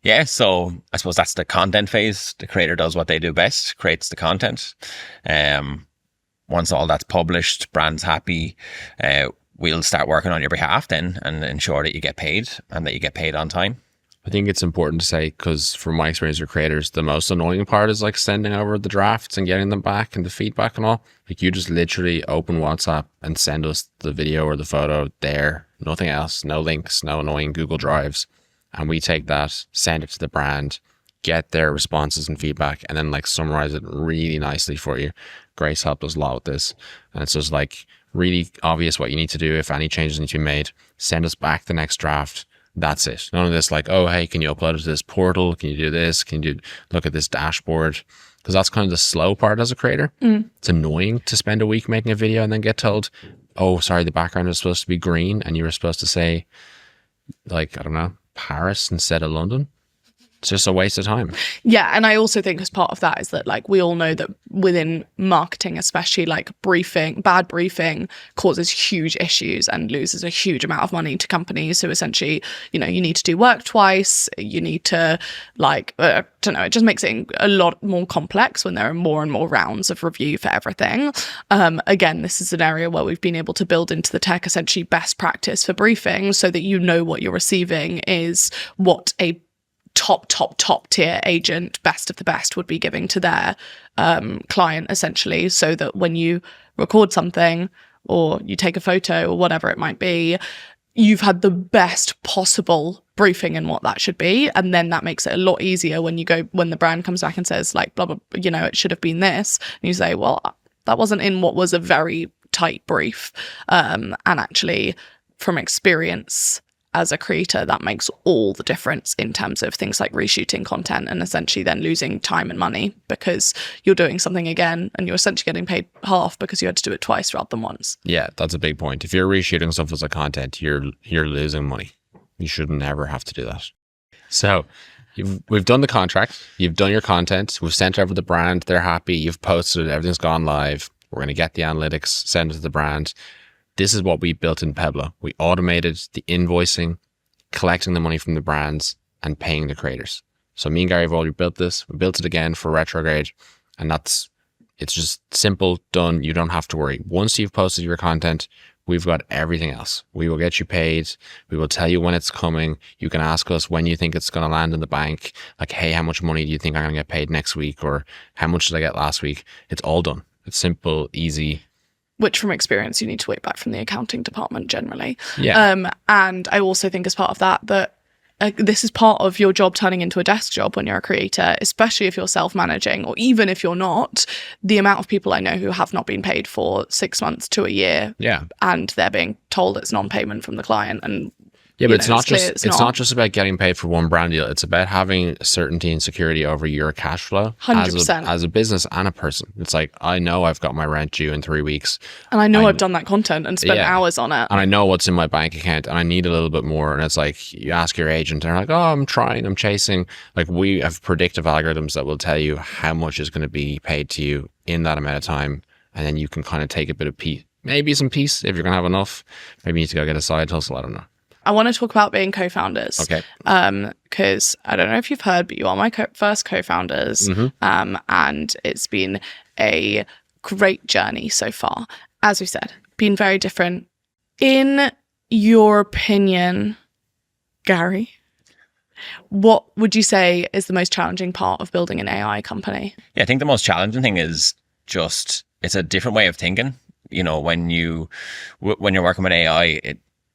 C: Yeah, so I suppose that's the content phase. The creator does what they do best, creates the content. Once all that's published, brand's happy, we'll start working on your behalf then and ensure that you get paid and that you get paid on time.
B: I think it's important to say, because from my experience with creators, the most annoying part is like sending over the drafts and getting them back and the feedback and all. Like, you just literally open WhatsApp and send us the video or the photo there, nothing else, no links, no annoying Google Drives. And we take that, send it to the brand, get their responses and feedback, and then like summarize it really nicely for you. Grace helped us a lot with this. And it's just like really obvious what you need to do. If any changes need to be made, send us back the next draft. That's it. None of this like, oh, hey, can you upload it to this portal? Can you do this? Can you look at this dashboard? Because that's kind of the slow part as a creator. It's annoying to spend a week making a video and then get told, oh, sorry, the background is supposed to be green and you were supposed to say, like, I don't know, Paris instead of London. It's just a waste of time.
A: Yeah, and I also think as part of that is that like we all know that within marketing, especially, like bad briefing causes huge issues and loses a huge amount of money to companies. So essentially, you know, you need to do work twice. You need to like, I don't know, it just makes it a lot more complex when there are more and more rounds of review for everything. Again, this is an area where we've been able to build into the tech essentially best practice for briefing so that you know what you're receiving is what a top tier agent, best of the best, would be giving to their client, essentially, so that when you record something or you take a photo or whatever it might be, you've had the best possible briefing and what that should be, and then that makes it a lot easier when the brand comes back and says like blah blah, it should have been this, and you say, well, that wasn't in what was a very tight brief, and actually from experience as a creator, that makes all the difference in terms of things like reshooting content and essentially then losing time and money because you're doing something again and you're essentially getting paid half because you had to do it twice rather than once.
B: Yeah, that's a big point. If you're reshooting stuff as a content, you're losing money. You shouldn't ever have to do that. So we've done the contract, you've done your content, we've sent over the brand, they're happy, you've posted it, everything's gone live. We're going to get the analytics, send it to the brand. This is what we built in Pebble. We automated the invoicing, collecting the money from the brands, and paying the creators. So me and Gary have already built this. We built it again for Retrograde, and it's just simple, done. You don't have to worry. Once you've posted your content, we've got everything else. We will get you paid. We will tell you when it's coming. You can ask us when you think it's going to land in the bank. Like, hey, how much money do you think I'm going to get paid next week? Or how much did I get last week? It's all done. It's simple, easy.
A: Which from experience, you need to wait back from the accounting department generally.
B: Yeah.
A: And I also think as part of that this is part of your job turning into a desk job when you're a creator, especially if you're self-managing, or even if you're not. The amount of people I know who have not been paid for 6 months to a year, and they're being told it's non-payment from the client, and
B: but it's not just about getting paid for one brand deal. It's about having certainty and security over your cash flow
A: 100%.
B: As a business and a person. It's like, I know I've got my rent due in 3 weeks.
A: And I know I've done that content and spent hours on it.
B: And I know what's in my bank account and I need a little bit more. And it's like, you ask your agent and they're like, oh, I'm trying, I'm chasing. Like, we have predictive algorithms that will tell you how much is going to be paid to you in that amount of time. And then you can kind of take a bit of peace, maybe some peace if you're going to have enough. Maybe you need to go get a side hustle. I don't know.
A: I want to talk about being co-founders.
B: Okay.
A: Because I don't know if you've heard, but you are my first co-founders.
B: Mm-hmm.
A: And it's been a great journey so far. As we said, been very different. In your opinion, Gary, what would you say is the most challenging part of building an AI company?
C: Yeah, I think the most challenging thing is just, it's a different way of thinking. When you're working with AI,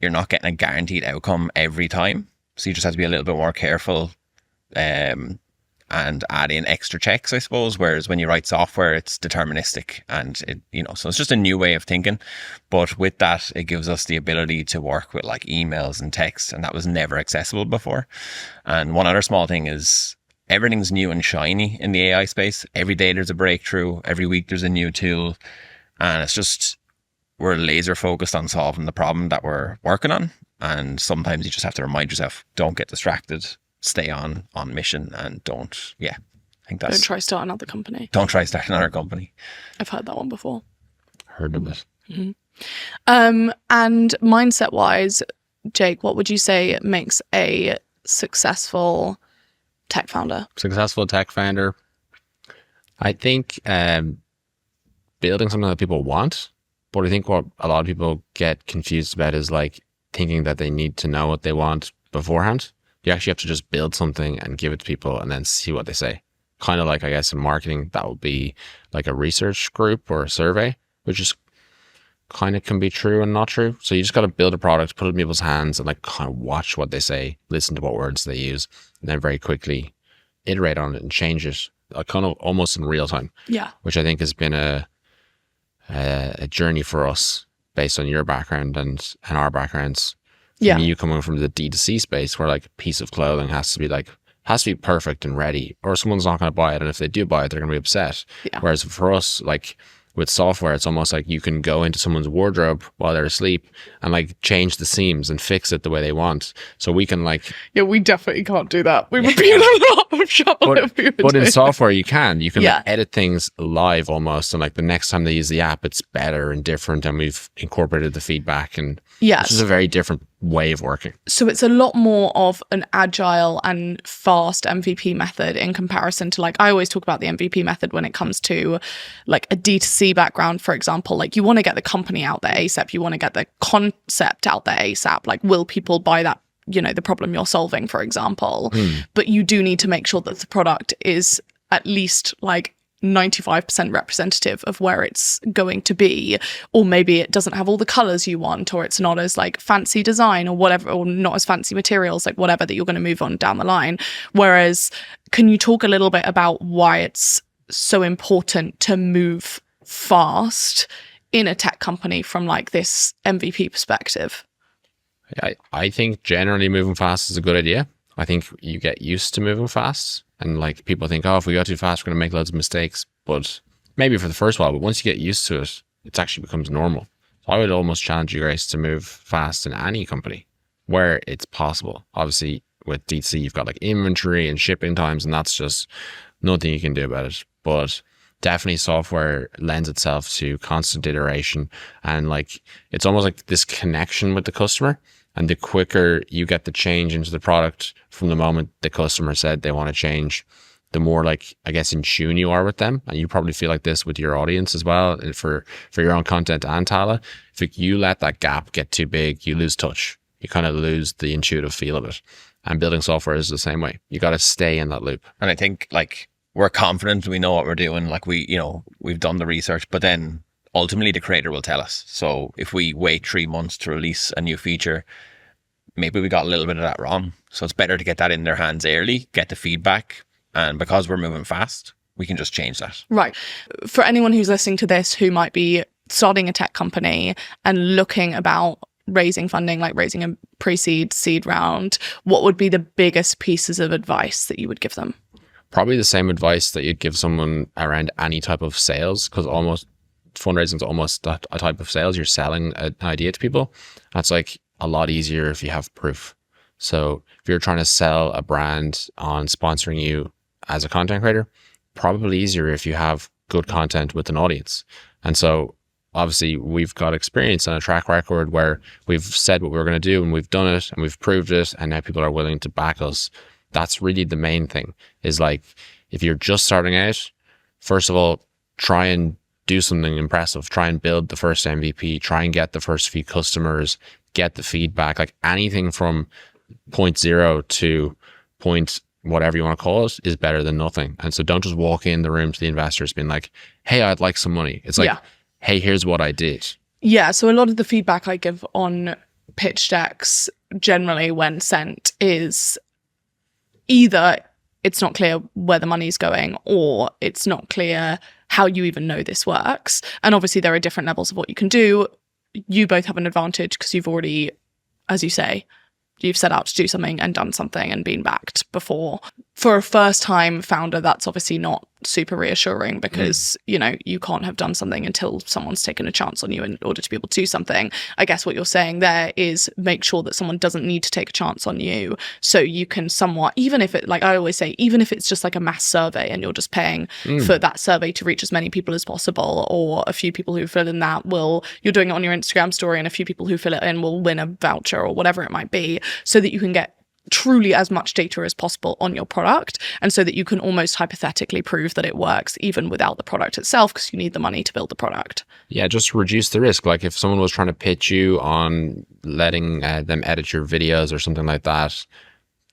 C: you're not getting a guaranteed outcome every time. So you just have to be a little bit more careful and add in extra checks, I suppose. Whereas when you write software, it's deterministic and so it's just a new way of thinking. But with that, it gives us the ability to work with like emails and text, and that was never accessible before. And one other small thing is everything's new and shiny in the AI space. Every day there's a breakthrough. Every week there's a new tool. And it's just, we're laser focused on solving the problem that we're working on. And sometimes you just have to remind yourself, don't get distracted, stay on mission, and I think that's...
A: Don't try start another company.
C: Don't try start another company.
A: I've heard that one before.
B: Heard of it.
A: Mm-hmm. And mindset wise, Jake, what would you say makes a successful tech founder?
B: Successful tech founder. I think building something that people want. But I think what a lot of people get confused about is like thinking that they need to know what they want beforehand. You actually have to just build something and give it to people and then see what they say. Kind of like, I guess, in marketing, that would be like a research group or a survey, which is kind of can be true and not true. So you just got to build a product, put it in people's hands and like kind of watch what they say, listen to what words they use, and then very quickly iterate on it and change it kind of almost in real time.
A: Yeah.
B: Which I think has been a journey for us based on your background and our backgrounds.
A: Yeah.
B: You coming from the D2C space where like a piece of clothing has to be perfect and ready, or someone's not going to buy it. And if they do buy it, they're going to be upset.
A: Yeah.
B: Whereas for us, like with software, it's almost like you can go into someone's wardrobe while they're asleep and like change the seams and fix it the way they want. So we can like...
A: Yeah, we definitely can't do that. We would be in a lot of trouble if we were
B: But in
A: doing
B: software, you can
A: Yeah.
B: like, edit things live almost. And like the next time they use the app, it's better and different. And we've incorporated the feedback, and
A: Yes.
B: it's just a very different way of working.
A: So it's a lot more of an agile and fast MVP method in comparison to, like, I always talk about the MVP method when it comes to like a D2C background, for example. Like, you want to get the company out there ASAP. You want to get the concept out there ASAP. Like, will people buy that, the problem you're solving, for example? But you do need to make sure that the product is at least like 95% representative of where it's going to be, or maybe it doesn't have all the colors you want, or it's not as like fancy design or whatever, or not as fancy materials, like whatever that you're going to move on down the line. Whereas, can you talk a little bit about why it's so important to move fast in a tech company from like this MVP perspective?
B: I think generally moving fast is a good idea. I think you get used to moving fast, and like people think, oh, if we go too fast, we're going to make loads of mistakes. But maybe for the first while, but once you get used to it, it actually becomes normal. So I would almost challenge you guys to move fast in any company where it's possible. Obviously, with D2C, you've got like inventory and shipping times, and that's just nothing you can do about it. But definitely software lends itself to constant iteration, and like it's almost like this connection with the customer. And the quicker you get the change into the product from the moment the customer said they want to change, the more like, I guess, in tune you are with them. And you probably feel like this with your audience as well, for your own content and Tala. If you let that gap get too big, you lose touch. You kind of lose the intuitive feel of it. And building software is the same way. You got to stay in that loop.
C: And I think like we're confident, we know what we're doing. Like we've done the research, but then ultimately the creator will tell us. So if we wait 3 months to release a new feature, maybe we got a little bit of that wrong. So it's better to get that in their hands early, get the feedback. And because we're moving fast, we can just change that.
A: Right. For anyone who's listening to this who might be starting a tech company and looking about raising funding, like raising a pre-seed, seed round, what would be the biggest pieces of advice that you would give them?
B: Probably the same advice that you'd give someone around any type of sales, because almost fundraising is almost a type of sales. You're selling an idea to people. That's like a lot easier if you have proof. So if you're trying to sell a brand on sponsoring you as a content creator, probably easier if you have good content with an audience. And so obviously we've got experience and a track record where we've said what we were going to do, and we've done it and we've proved it, and now people are willing to back us. That's really the main thing, is like, if you're just starting out, first of all, try and do something impressive. Try and build the first MVP, try and get the first few customers, get the feedback. Like anything from 0.0 to point whatever you want to call it is better than nothing. And so don't just walk in the room to the investors being like, hey, I'd like some money. It's like, hey, here's what I did.
A: Yeah. So a lot of the feedback I give on pitch decks generally when sent is either it's not clear where the money's going, or it's not clear how you even know this works. And obviously there are different levels of what you can do. You both have an advantage because you've already, as you say, you've set out to do something and done something and been backed before. For a first-time founder, that's obviously not super reassuring because, you know, you can't have done something until someone's taken a chance on you in order to be able to do something. I guess what you're saying there is make sure that someone doesn't need to take a chance on you, so you can somewhat, even if it, like I always say, even if it's just like a mass survey and you're just paying for that survey to reach as many people as possible, or a few people who fill in that you're doing it on your Instagram story, and a few people who fill it in will win a voucher or whatever it might be, so that you can get truly as much data as possible on your product, and so that you can almost hypothetically prove that it works even without the product itself, because you need the money to build the product. Yeah,
B: just reduce the risk. Like if someone was trying to pitch you on letting them edit your videos or something like that,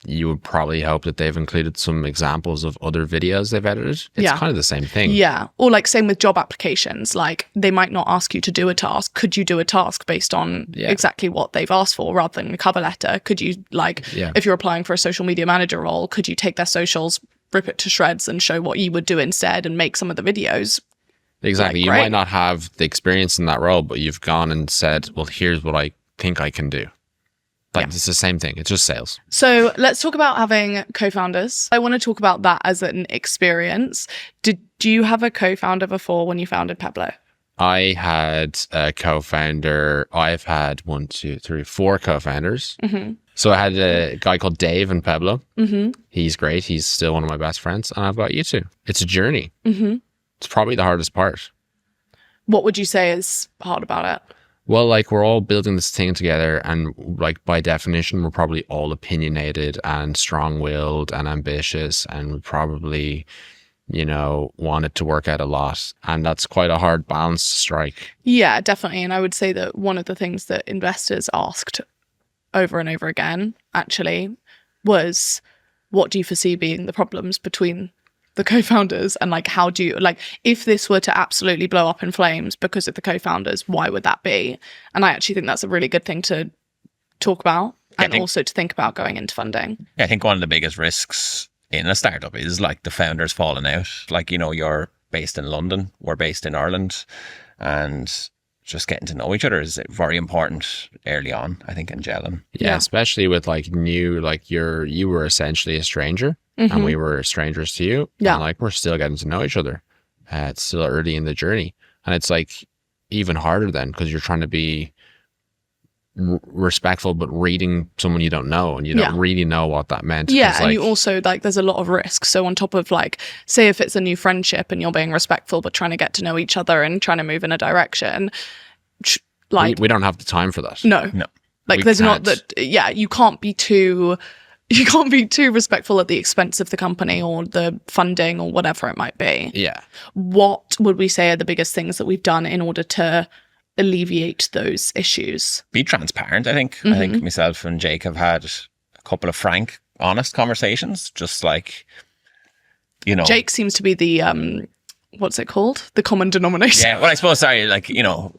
B: you would probably hope that they've included some examples of other videos they've edited. It's kind of the same thing.
A: Yeah. Or like same with job applications. Like they might not ask you to do a task. Could you do a task based on exactly what they've asked for rather than a cover letter? Could you if you're applying for a social media manager role, could you take their socials, rip it to shreds and show what you would do instead and make some of the videos?
B: Exactly. You might not have the experience in that role, but you've gone and said, well, here's what I think I can do. Like it's the same thing. It's just sales.
A: So let's talk about having co-founders. I want to talk about that as an experience. Do you have a co-founder before when you founded Peblo?
B: I had a co-founder. I've had 4 co-founders. Mm-hmm. So I had a guy called Dave in Peblo. Mm-hmm. He's great. He's still one of my best friends. And I've got you two. It's a journey. Mm-hmm. It's probably the hardest part.
A: What would you say is hard about it?
B: Well, like we're all building this thing together, and like by definition, we're probably all opinionated and strong-willed and ambitious, and we probably, want it to work out a lot. And that's quite a hard balance to strike.
A: Yeah, definitely. And I would say that one of the things that investors asked over and over again, actually, was what do you foresee being the problems between the co-founders, and like how do you, like, if this were to absolutely blow up in flames because of the co-founders, why would that be? And I actually think that's a really good thing to talk about, and also to think about going into funding.
C: I think one of the biggest risks in a startup is like the founders falling out. Like, you know, you're based in London, we're based in Ireland, and just getting to know each other is very important early on, I think, in gelling.
B: Yeah, especially with like new, like you were essentially a stranger and we were strangers to you.
A: Yeah.
B: And like we're still getting to know each other. It's still early in the journey. And it's like even harder then because you're trying to be respectful, but reading someone you don't know and you don't really know what that meant.
A: Yeah,
B: like,
A: and you also, like, there's a lot of risk. So on top of, like, say if it's a new friendship and you're being respectful but trying to get to know each other and trying to move in a direction, like...
B: We don't have the time for that.
A: No. Like, there's not that... Yeah, you can't be too respectful at the expense of the company or the funding or whatever it might be.
B: Yeah.
A: What would we say are the biggest things that we've done in order to alleviate those issues?
C: Be transparent, I think. I think myself and Jake have had a couple of frank, honest conversations, just like, you know... Jake
A: seems to be the, what's it called? The common denominator.
C: Yeah, well, I suppose, sorry, like, you know,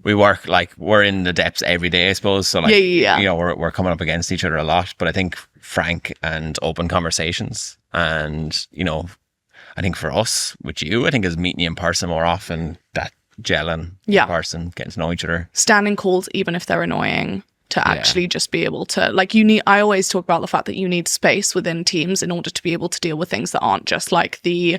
C: we work, like, we're in the depths every day, I suppose. So, like, you know, we're coming up against each other a lot. But I think frank and open conversations. And, you know, I think for us, with you, I think is meeting you in person more often, that gelling in person, getting to know each other.
A: Standing calls, even if they're annoying, to actually just be able to, like, you need, I always talk about the fact that you need space within teams in order to be able to deal with things that aren't just like the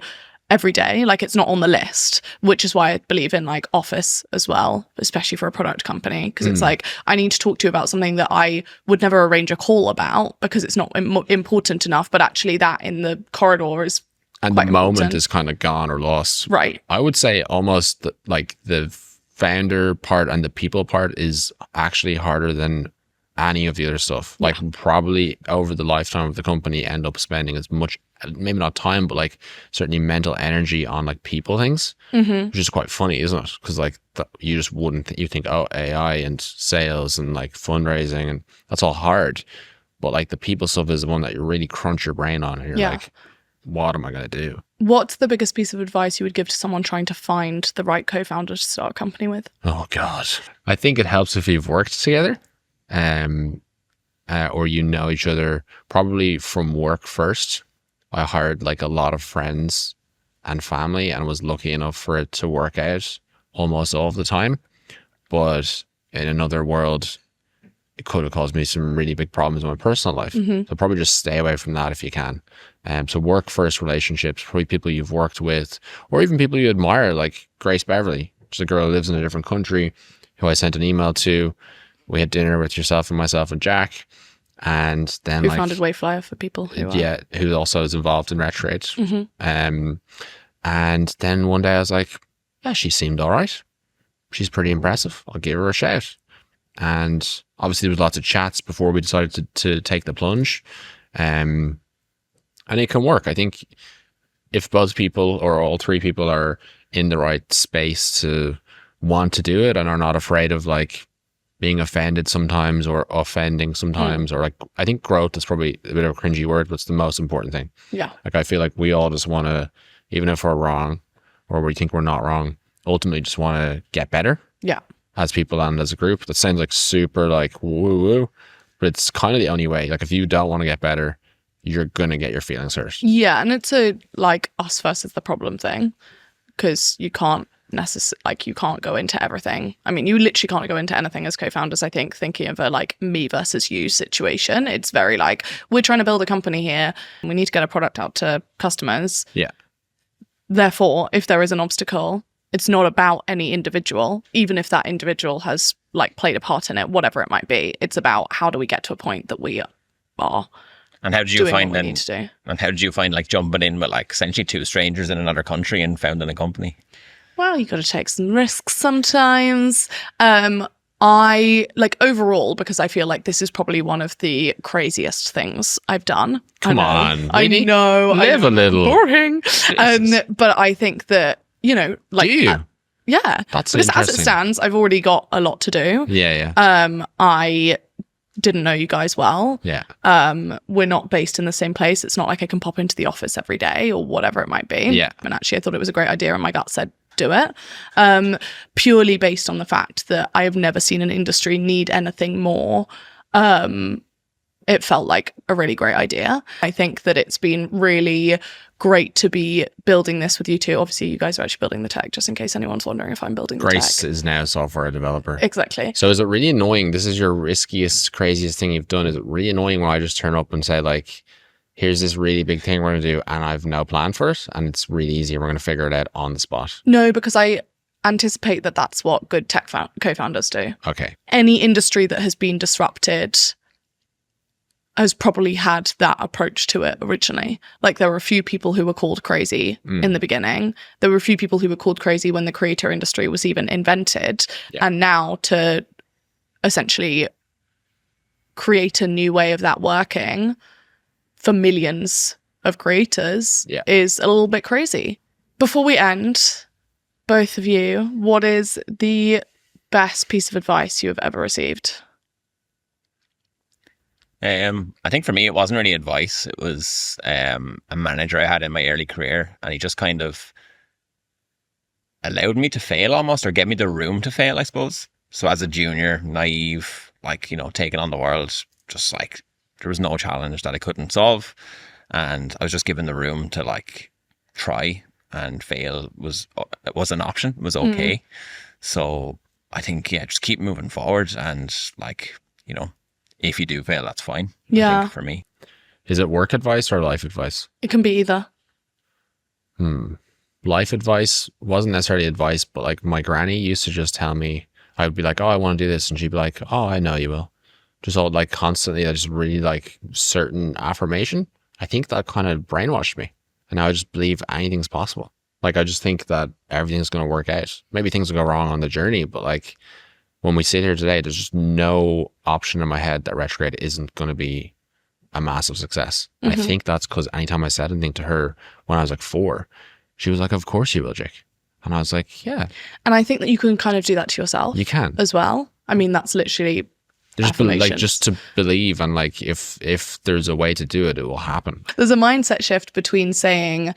A: everyday, like it's not on the list, which is why I believe in like office as well, especially for a product company, because it's like, I need to talk to you about something that I would never arrange a call about because it's not important enough, but actually that in the corridor is
B: and the moment is kind of gone or lost.
A: Right.
B: I would say almost like the founder part and the people part is actually harder than any of the other stuff. Like probably over the lifetime of the company end up spending as much, maybe not time, but like certainly mental energy on like people things, which is quite funny, isn't it? Because like you just wouldn't, you think, oh, AI and sales and like fundraising and that's all hard. But like the people stuff is the one that you really crunch your brain on and you're like, what am I going to do? What's
A: the biggest piece of advice you would give to someone trying to find the right co-founder to start a company with?
B: Oh God. I think it helps if you've worked together. Or you know each other probably from work first. I hired like a lot of friends and family and was lucky enough for it to work out almost all of the time. But in another world, it could have caused me some really big problems in my personal life. So probably just stay away from that if you can. So work first relationships, probably people you've worked with, or even people you admire, like Grace Beverly, just a girl who lives in a different country who I sent an email to. We had dinner with yourself and myself and Jack, and then
A: who founded Wayflyer for people who
B: who also is involved in Retrograde. And then one day I was like, yeah, she seemed all right. She's pretty impressive. I'll give her a shout. And obviously there was lots of chats before we decided to take the plunge. And it can work. I think if both people or all three people are in the right space to want to do it and are not afraid of like being offended sometimes or offending sometimes, or like, I think growth is probably a bit of a cringy word, but it's the most important thing.
A: Yeah.
B: Like, I feel like we all just want to, even if we're wrong or we think we're not wrong, ultimately just want to get better.
A: Yeah.
B: As people and as a group. That sounds like super like woo woo, but it's kind of the only way. Like, if you don't want to get better, you're going to get your feelings hurt.
A: Yeah. And it's a like us versus the problem thing, because you can't you can't go into everything. I mean, you literally can't go into anything as co-founders, I think, thinking of a like me versus you situation. It's very like, we're trying to build a company here and we need to get a product out to customers.
B: Yeah.
A: Therefore, if there is an obstacle, it's not about any individual, even if that individual has like played a part in it, whatever it might be. It's about how do we get to a point that we are.
C: And how did you find then? And how did you find like jumping in with like essentially two strangers in another country and founding a company?
A: Well, you got to take some risks sometimes. I like overall, because I feel like this is probably one of the craziest things I've done.
B: Come on,
A: I know,
B: live a little.
A: Boring. But I think that, you know, like,
B: do you?
A: Yeah,
B: that's
A: but as it stands, I've already got a lot to do.
B: Yeah.
A: I didn't know you guys well.
B: Yeah.
A: We're not based in the same place. It's not like I can pop into the office every day or whatever it might be.
B: Yeah.
A: And actually I thought it was a great idea and my gut said do it. Purely based on the fact that I have never seen an industry need anything more. It felt like a really great idea. I think that it's been really great to be building this with you two. Obviously, you guys are actually building the tech, just in case anyone's wondering if I'm building the
B: Grace
A: tech.
B: is now a software developer.
A: Exactly.
B: So is it really annoying? This is your riskiest, craziest thing you've done. Is it really annoying when I just turn up and say, like, here's this really big thing we're going to do and I've no plan for it and it's really easy and we're going to figure it out on the spot?
A: No, because I anticipate that that's what good tech co-founders do.
B: Okay.
A: Any industry that has been disrupted has probably had that approach to it originally. Like there were a few people who were called crazy in the beginning. There were a few people who were called crazy when the creator industry was even invented. Yeah. And now to essentially create a new way of that working for millions of creators is a little bit crazy. Before we end, both of you, what is the best piece of advice you have ever received?
C: I think for me, it wasn't really advice. It was a manager I had in my early career, and he just kind of allowed me to fail almost, or gave me the room to fail, I suppose. So as a junior, naive, like, you know, taking on the world, just like there was no challenge that I couldn't solve. And I was just given the room to like try, and fail was an option. It was okay. So I think, just keep moving forward, and like, you know, if you do fail, that's fine. I think for me.
B: Is it work advice or life advice?
A: It can be either.
B: Life advice wasn't necessarily advice, but like my granny used to just tell me, I would be like, oh, I want to do this. And she'd be like, oh, I know you will. Just all like constantly, just really like certain affirmation. I think that kind of brainwashed me. And now I just believe anything's possible. Like, I just think that everything's going to work out. Maybe things will go wrong on the journey, but like, when we sit here today, there's just no option in my head that Retrograde isn't going to be a massive success. And I think that's because anytime I said anything to her when I was like 4, she was like, of course you will, Jake. And I was like, yeah.
A: And I think that you can kind of do that to yourself.
B: You can.
A: As well. I mean, that's literally
B: just to believe, and like if there's a way to do it, it will happen.
A: There's a mindset shift between saying,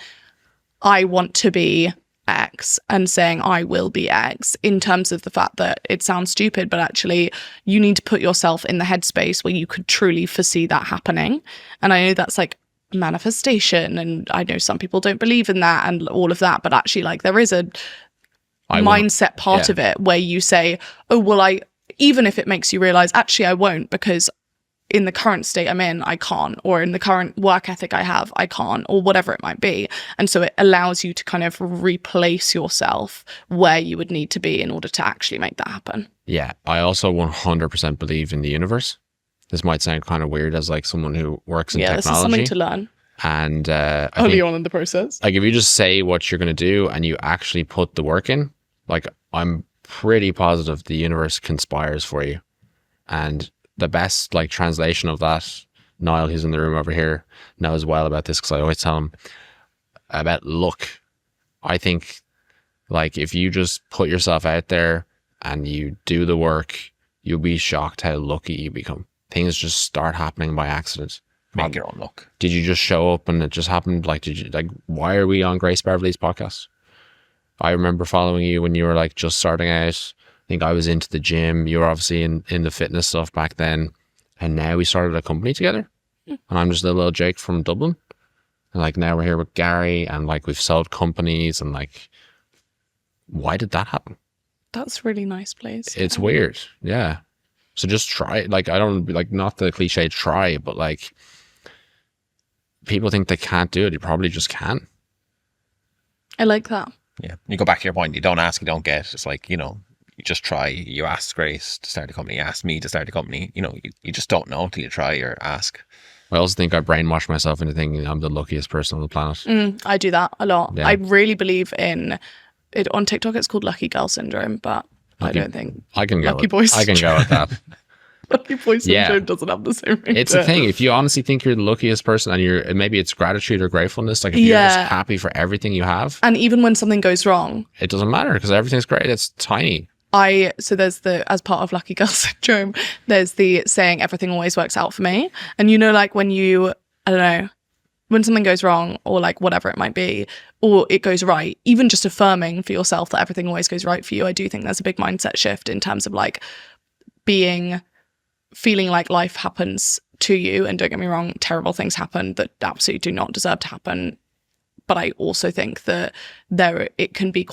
A: I want to be X and saying I will be X, in terms of the fact that it sounds stupid, but actually you need to put yourself in the headspace where you could truly foresee that happening. And I know that's like manifestation, and I know some people don't believe in that and all of that, but actually like there is a mindset part of it where you say, oh, well, even if it makes you realize actually I won't, because in the current state I'm in, I can't, or in the current work ethic I have, I can't, or whatever it might be. And so it allows you to kind of replace yourself where you would need to be in order to actually make that happen. Yeah.
B: I also 100% believe in the universe. This might sound kind of weird as like someone who works in technology.
A: This is something to learn.
B: And
A: early on in the process.
B: Like if you just say what you're going to do and you actually put the work in, like I'm pretty positive the universe conspires for you. And the best like translation of that, Niall, who's in the room over here, knows well about this because I always tell him about luck. I think like if you just put yourself out there and you do the work, you'll be shocked how lucky you become. Things just start happening by accident.
C: Make your own luck.
B: Did you just show up and it just happened? Like, why are we on Grace Beverly's podcast? I remember following you when you were like just starting out. I think I was into the gym. You were obviously in the fitness stuff back then. And now we started a company together. And I'm just a little Jake from Dublin. And like now we're here with Gary and like we've sold companies and like, why did that happen?
A: That's really nice, please.
B: It's weird. Yeah. So just try it. Like, I don't like, not the cliche try, but like people think they can't do it. You probably just can.
A: I like that.
C: Yeah. You go back to your point. You don't ask, you don't get. It's like, you know, you just try. You asked Grace to start a company. You asked me to start a company. You know, you just don't know till you try or ask.
B: I also think I brainwashed myself into thinking I'm the luckiest person on the planet.
A: I do that a lot.
B: Yeah.
A: I really believe in it. On TikTok, it's called Lucky Girl Syndrome, but I don't think
B: I can go
A: Lucky Boy
B: I can go with that.
A: Lucky Boy Syndrome doesn't have the same ring.
B: It's the thing. If you honestly think you're the luckiest person and maybe it's gratitude or gratefulness, like if you're just happy for everything you have.
A: And even when something goes wrong.
B: It doesn't matter because everything's great. It's tiny.
A: So there's as part of lucky girl syndrome, there's the saying everything always works out for me. And you know, like when I don't know, when something goes wrong or like whatever it might be, or it goes right, even just affirming for yourself that everything always goes right for you, I do think there's a big mindset shift in terms of like feeling like life happens to you. And don't get me wrong, terrible things happen that absolutely do not deserve to happen. But I also think that it can be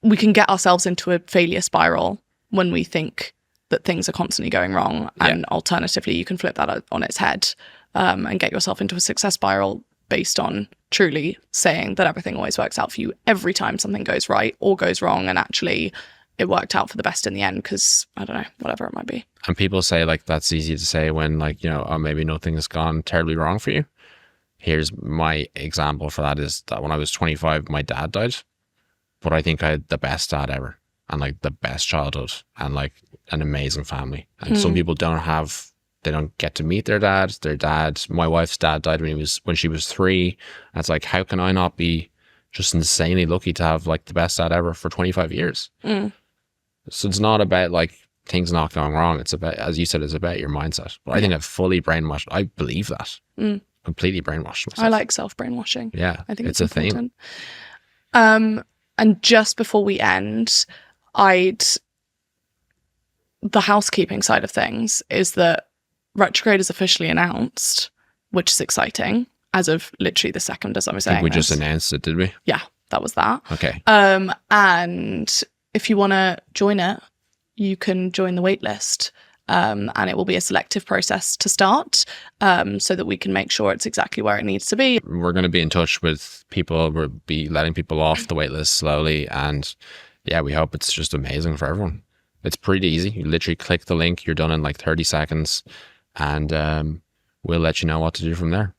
A: we can get ourselves into a failure spiral when we think that things are constantly going wrong. And alternatively, you can flip that on its head and get yourself into a success spiral based on truly saying that everything always works out for you every time something goes right or goes wrong. And actually, it worked out for the best in the end because, I don't know, whatever it might be.
B: And people say like that's easy to say when like, you know, oh, maybe nothing has gone terribly wrong for you. Here's my example for that is that when I was 25, my dad died. But I think I had the best dad ever and like the best childhood and like an amazing family. And some people they don't get to meet their dad. My wife's dad died when she was 3. And it's like, how can I not be just insanely lucky to have like the best dad ever for 25 years? So it's not about like things not going wrong. It's about, as you said, it's about your mindset. But I think I've fully brainwashed. I believe that. Completely brainwashed myself.
A: I like self-brainwashing.
B: Yeah.
A: I think
B: it's
A: it's
B: a
A: important.
B: thing.
A: And just before we end, the housekeeping side of things is that Retrograde is officially announced, which is exciting as of literally the second as I was saying.
B: I think we just announced it, did we?
A: Yeah, that was that.
B: Okay.
A: And if you want to join it, you can join the waitlist. And it will be a selective process to start so that we can make sure it's exactly where it needs to be.
B: We're going to be in touch with people. We'll be letting people off the waitlist slowly. And yeah, we hope it's just amazing for everyone. It's pretty easy. You literally click the link. You're done in like 30 seconds. And we'll let you know what to do from there.